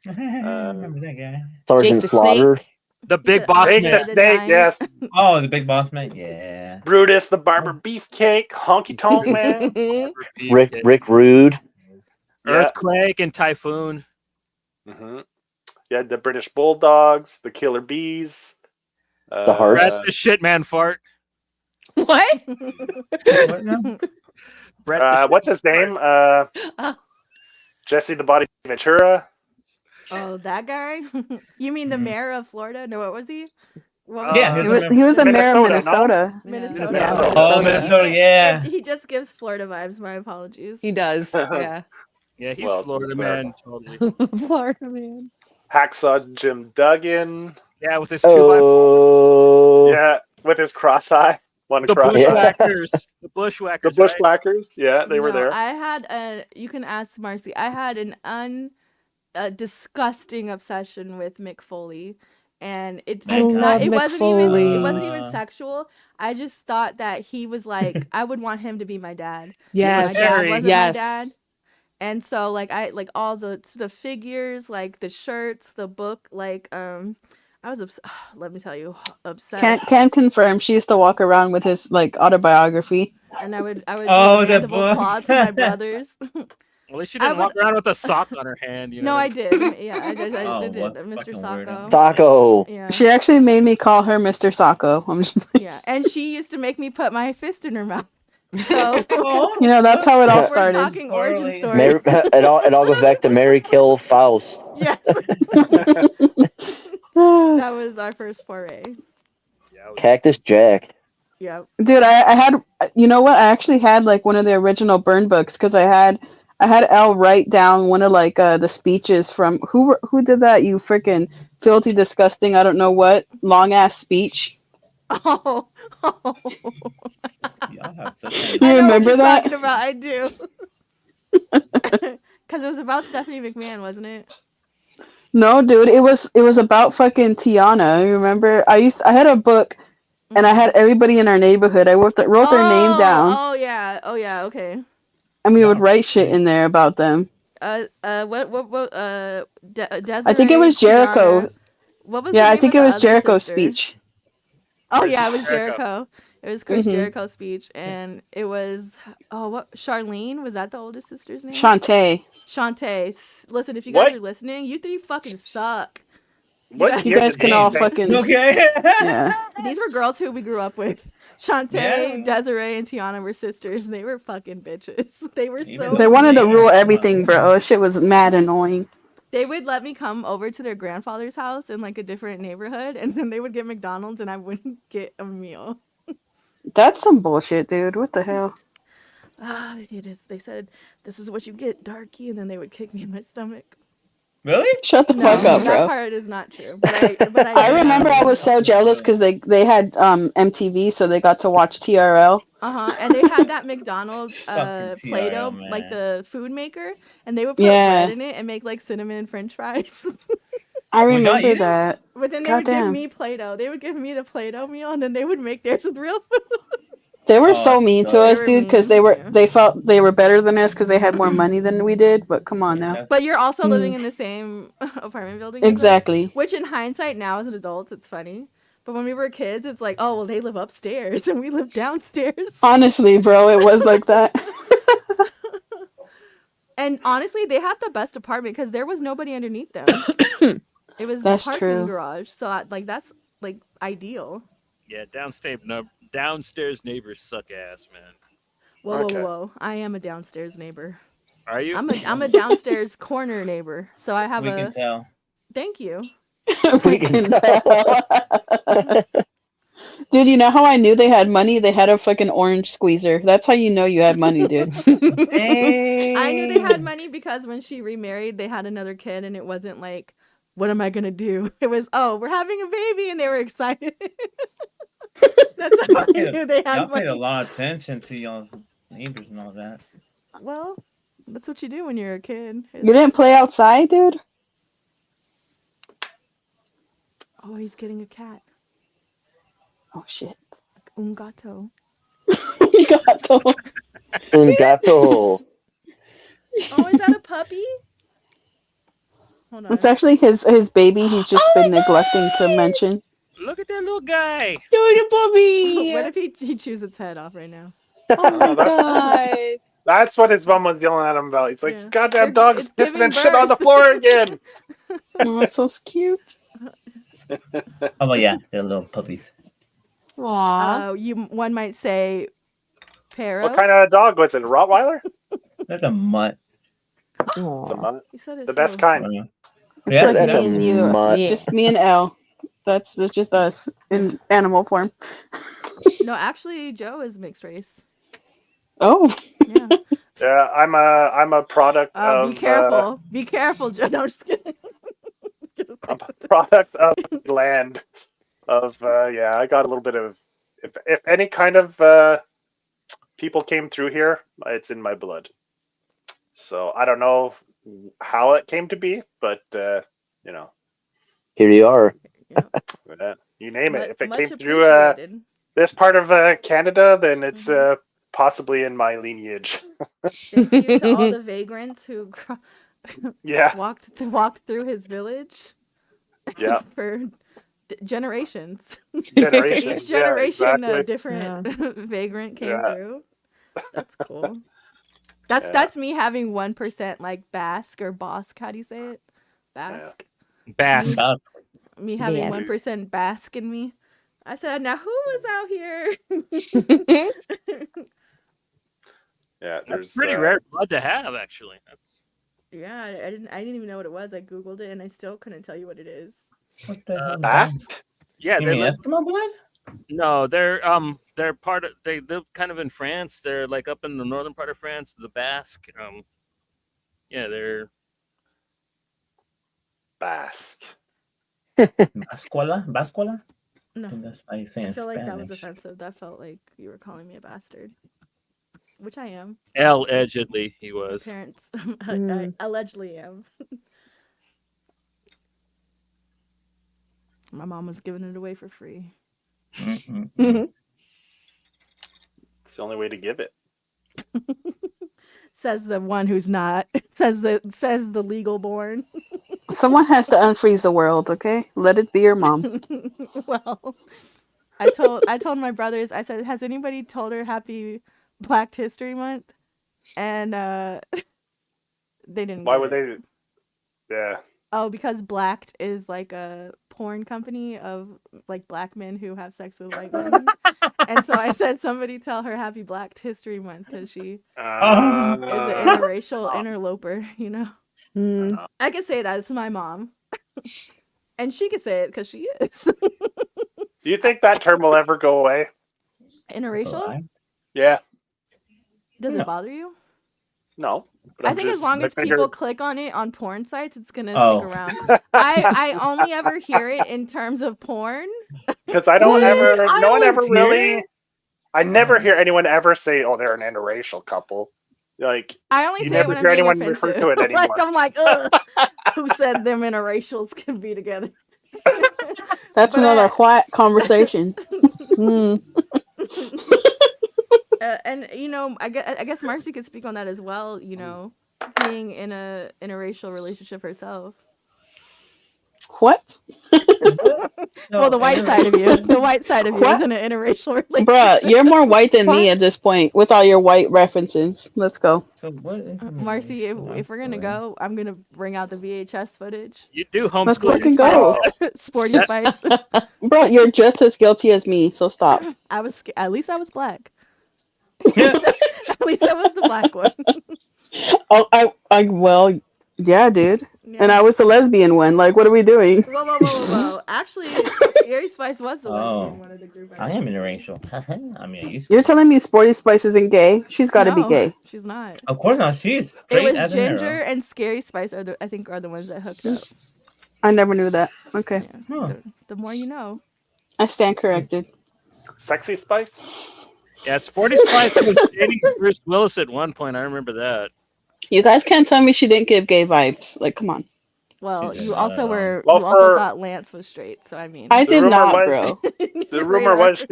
Remember that guy? Jake Sergeant the Slaughter. Snake. The Big The Boss Snake Andre the Man. Snake, Giant. yes. Oh, the Big Boss Man. Yeah. Brutus the Barber Beefcake. Honky Tonk Man. Rick Rude. Yeah. Earthquake and Typhoon. hmm Yeah, the British Bulldogs, the Killer Bees. The Hearts. Brett the Shitman Fart. What? What now? Brett the What's Shitman his name? Oh. Jesse the Body Ventura. Oh, that guy? You mean the Mhm. mayor of Florida? No, what was he? What was Yeah, his he name? was He was the mayor of Minnesota, no? Minnesota. Minnesota. Yeah. Minnesota. Oh, Minnesota. Minnesota, yeah. He just gives Florida vibes. My apologies. He does. Yeah. Yeah, he's Well, Florida sorry. man, totally. Florida man. Hacksaw Jim Duggan. Yeah, with his 2x4. Oh. Yeah, with his cross eye. One The cross eye. Bushwhackers. The The Bushwhackers. Right? Bushwhackers. Yeah, they were No, there. I had a. You can ask Marcy. I had a disgusting obsession with Mick Foley, and it's I not. love It Mick wasn't even. It wasn't Foley. even sexual. I just thought that he was like. I would want him to be my dad. Yes. My dad Very- wasn't yes. my dad. And so like I like all the figures, like the shirts, the book, like I was let me tell you, obsessed. Can confirm she used to walk around with his like autobiography. And I would Oh, do the the mandible book. claw to my brothers. At least she I didn't walk would- around with a sock on her hand. You know? No, I did. Yeah, I did. Oh, I did. what Mr. fucking Sacco. weirdo. Taco. Yeah. She actually made me call her Mr. Sacco. I'm just like, Yeah, and she used to make me put my fist in her mouth. So Oh, you know, that's how it all we're started. talking origin Totally. stories. It all goes back to Mary Kill Faust. Yes, that was our first foray. Yeah, Cactus Jack. Yep. Dude, I had, you know what? I actually had like one of the original burn books because I had Elle write down one of like the speeches from who did that? You freaking filthy, disgusting, I don't know what long ass speech. Oh. Y'all have such You I know what remember you're that? talking about. I do. Because it was about Stephanie McMahon, wasn't it? No, dude, it was about fucking Tiana. You remember? I had a book and I had everybody in our neighborhood. I wrote their name down Oh yeah. Oh yeah. Okay. and we would write shit in there about them. What? Desiree, I think it was Jericho. Tiana. What was? Yeah, the I name think of it the was other Jericho's sister? speech. Oh Chris yeah, it was Jericho. Jericho. It was Chris Mhm. Jericho's speech, and it was what? Charlene, was that the oldest sister's name? Shantae. Shantae. Listen, if you guys What? are listening, you three fucking suck. What You year guys did can they all invent- fucking Okay. yeah. These were girls who we grew up with. Shantae, Yeah. Desiree, and Tiana were sisters, and they were fucking bitches. They were Even so. They wanted to Yeah, rule come everything, on. bro. Shit was mad annoying. They would let me come over to their grandfather's house in like a different neighborhood, and then they would get McDonald's, and I wouldn't get a meal. That's some bullshit, dude. What the hell? It is. They said this is what you get, darky, and then they would kick me in my stomach. Really? Shut the No, fuck up, that bro. part is not true. But I I remember I was so jealous because they had MTV, so they got to watch TRL. And they had that McDonald's Fucking Play-Doh, TRL, like man. the food maker, and they would put Yeah. bread in it and make like cinnamon French fries. I Would y'all remember eat it? that. But then they would give Goddamn. me Play-Doh. They would give me the Play-Doh meal, and then they would make theirs with real food. They were Oh, so mean to they us, were dude, because mean, yeah. they felt they were better than us because they had more money than we did. But come on now. But you're also living Mm. in the same apartment building. as us, Exactly. which in hindsight now as an adult, it's funny. But when we were kids, it's like, oh, well, they live upstairs and we live downstairs. Honestly, bro, it was like that. And honestly, they had the best apartment because there was nobody underneath them. It was That's a parking true. garage. So, that's, like, ideal. Yeah, downstairs neighbors suck ass, man. Whoa, whoa, Okay. whoa! I am a downstairs neighbor. Are you? I'm a downstairs corner neighbor. So I have We can tell. Thank you. We can tell. Dude, you know how I knew they had money? They had a fucking orange squeezer. That's how you know you had money, dude. I knew they had Dang. money because when she remarried, they had another kid, and it wasn't like, what am I gonna do? It was, oh, we're having a baby, and they were excited. That's how I knew they Y'all had paid a money. lot of attention to y'all's neighbors and all that. Well, that's what you do when you're a kid. You didn't play outside, dude? Oh, he's getting a cat. Oh, shit. Un gato. Gato. Un gato. Oh, is that a puppy? Hold on. It's actually his baby. He's just Oh been my neglecting to God! mention. Look at that little guy. Dude, puppy! What if he chews its head off right now? Oh my that's- God! That's what his mom was yelling at him about. He's like, Yeah. "Goddamn They're- dog's it's pissing giving and shit on the birth." floor again." Oh, that's so cute. Oh, yeah, they're little puppies. Aw. One might say, Pero. What kind of dog was it? A Rottweiler? That's a mutt. It's a Aw. mutt. You said it's The best so- kind. Yeah, It's like That's me a and you. mutt. It's just me and Elle. That's just us in animal form. No, actually, Joe is mixed race. Oh. Yeah. Yeah, I'm a product of. Be careful. Be careful, Joe. No, I'm just kidding. I'm a product of land. Yeah, I got a little bit of. If any kind of people came through here, it's in my blood. So I don't know how it came to be, but you know, Here you are. you name it. If it Much came through appreciated. this part of Canada, then it's possibly in my lineage. Thank you to all the vagrants who Yeah, walked through his village yeah, for generations. generations. Each generation, yeah, exactly. a different vagrant came Yeah. through. That's cool. That's Yeah. that's me having 1% like Basque or Basque. How do you say it? Basque. Bass. Me having Basque. 1% Basque in me. I said, now who was out here? Yeah, That's there's pretty rare blood to have, actually. Yeah, I didn't even know what it was. I googled it and I still couldn't tell you what it is. What the hell? Basque. Yeah, You they mean live. Eskimo blood? No, they're part of. They live kind of in France. They're like up in the northern part of France, the Basque. Yeah, they're. Basque. Bascuela? Bascuela? No, I think that's how you say it I in feel like that was Spanish. offensive. That felt like you were calling me a bastard, which I am. Allegedly, he My was. parents, Mm. I allegedly am. My mom was giving it away for free. Mm-mm-mm. It's the only way to give it. Says the one who's not. Says the legal born. Someone has to unfreeze the world, okay? Let it be your mom. Well, I told my brothers. I said, has anybody told her Happy Black History Month? And they didn't. Why get would it. they? Yeah. Oh, because Blacked is like a porn company of like black men who have sex with white women. And so I said, somebody tell her Happy Black History Month because she is an interracial interloper, you know? Mm. I can say that. It's my mom. And she can say it because she is. Do you think that term will ever go away? Interracial? Yeah. Does No. it bother you? No. But I I'm think as just- long I as figure- people click on it on porn sites, it's gonna Oh. stick around. I only ever hear it in terms of porn. Because I don't What? ever, I no one always ever hear really, it. I never hear anyone ever say, "Oh, they're an interracial couple." Like, I only You say it never when I'm hear being anyone offensive. refer to it Like anymore. I'm like, ugh, who said them interracials can be together? That's But another white conversation. Mm. And you know, I guess Marcy could speak on that as well. You know, being in a interracial relationship herself. What? Well, the white side of you. The white side of you is in an interracial relationship. Bruh, you're more white than me at this point with all your white references. Let's go. So what is Marcy, if we're gonna go, I'm gonna bring out the VHS footage. You do Let's homeschool fucking yourself. go. Sporty Spice. Bro, you're just as guilty as me, so stop. At least I was black. At least I was the black one. Oh, well, yeah, dude. Yeah. And I was the lesbian one. Like, what are we doing? Whoa. Actually, Scary Spice was the lesbian one of the group. I am interracial. I mean, I used to. You're telling me Sporty Spice isn't gay? She's got to be gay. She's not. Of course not. She's It straight was as an Ginger arrow. and Scary Spice are the ones that hooked up. I never knew that. Okay. Yeah. Huh. The more you know. I stand corrected. Sexy Spice. Yeah, Sporty Spice was dating Bruce Willis at one point. I remember that. You guys can't tell me she didn't give gay vibes. Like, come on. Well, She's you not also at all. were. Well, you also for- thought Lance was straight. So I mean. I did rumor not, was- bro. The rumor was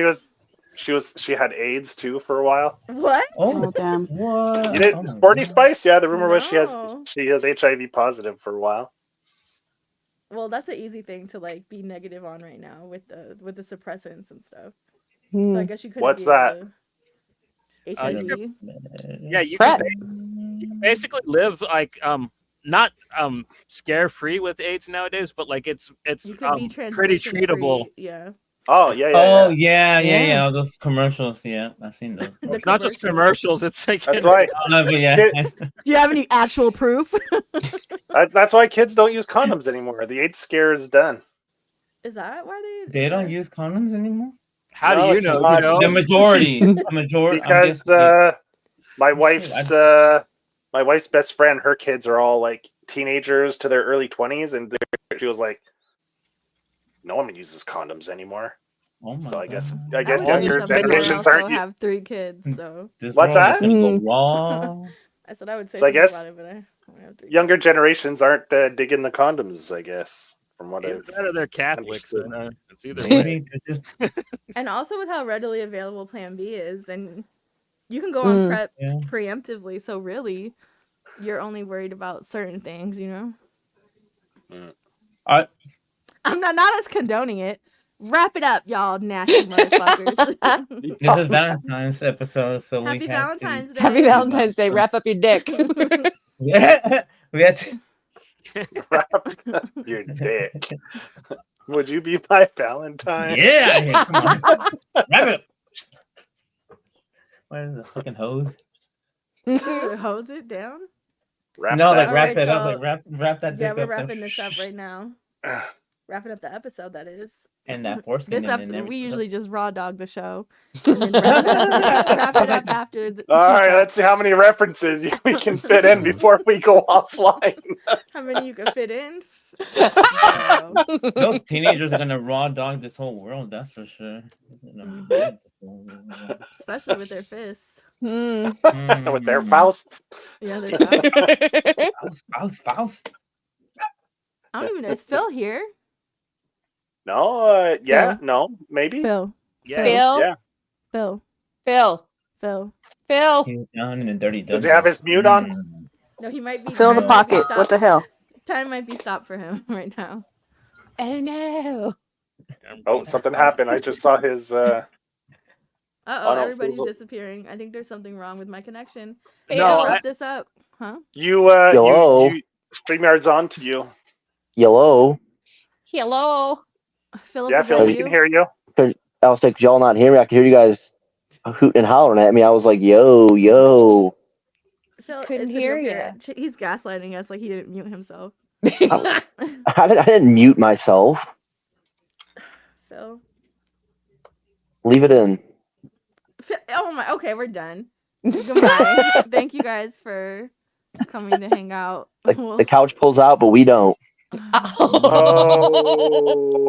she had AIDS too for a while. What? Oh, Oh, damn. what? You did Oh my Sporty God. Spice? Yeah, the rumor was No. she has HIV positive for a while. Well, that's an easy thing to like be negative on right now with the suppressants and stuff. Hmm. So I guess you couldn't. What's be able that? to- HIV. Yeah, you Prep. can basically live like not scare free with AIDS nowadays, but like it's You could be pretty transmission treatable. free. Yeah. Oh yeah. Oh yeah. Yeah. all those commercials. Yeah, I've seen those. The Not just commercials. It's like That's why. No, but yeah. Kid- Do you have any actual proof? That's why kids don't use condoms anymore. The AIDS scare is done. Is that why They don't use condoms anymore. How No, do you it's know? not. You The know? majority. Because my wife's my wife's best friend, her kids are all like teenagers to their early 20s, and she was like, "No one uses condoms anymore." Oh my So I guess God. I younger would say something, but I generations also aren't. have 3 kids, so This What's world is that? gonna go raw. I said I would say So I something guess about it, but I only have 3. Younger generations aren't digging the condoms, I guess, from what Either I've. that or they're Catholics. understood. It's either way. Maybe they're just And also with how readily available Plan B is, and you can go on PrEP Yeah. preemptively, so really, you're only worried about certain things, you know. I- I'm not us condoning it. Wrap it up, y'all nasty motherfuckers. This is Valentine's episode, so Happy we have Valentine's Day. Happy Valentine's Day. Wrap up your dick. To... Yeah, we had to. Wrap your dick. Would you be my Valentine? Yeah, yeah, come on. Wrap it up. What is it, fucking hose? Hose it down. Wrap No, like that. wrap Alright, it up, y'all. like wrap that dick Yeah, we're up. wrapping this up right now. Wrapping up the episode, that is. And that foreskin. This and we usually just raw dog the show. And then wrap it up after. All right, let's see how many references we can fit in before we go offline. How many you can fit in? Those teenagers are gonna raw dog this whole world. That's for sure. Especially with their fists. Hmm. With their fausts. Yeah, their fausts. Spouse. I don't even know. Is Phil here? No, no, maybe. Phil. Yeah. Phil. Yeah. Phil. Phil. Phil. Phil. He's down in the dirty Does he have his mute on? No, he might be. Fill the time might be pocket. stopped- What the hell? Time might be stopped for him right now. Oh no. Oh, something happened. I just saw his. Uh-oh, no, everybody's Phil's- disappearing. I think there's something wrong with my connection. No, Hey, let's I- wrap this up. Huh? Hello? you StreamYard's on to you. Yellow. Hello. Philip, Yeah, is Phil, that we you? can hear you. I was like, "Could y'all not hear me? I could hear you guys hooting and hollering at me." I was like, yo. Phil, Couldn't is it hear okay? He's gaslighting us like he didn't mute himself. I didn't mute myself. Phil. Leave it in. Oh my. Okay, we're done. Goodbye. Thank you guys for coming to hang out. The couch pulls out, but we don't. Oh. Oh.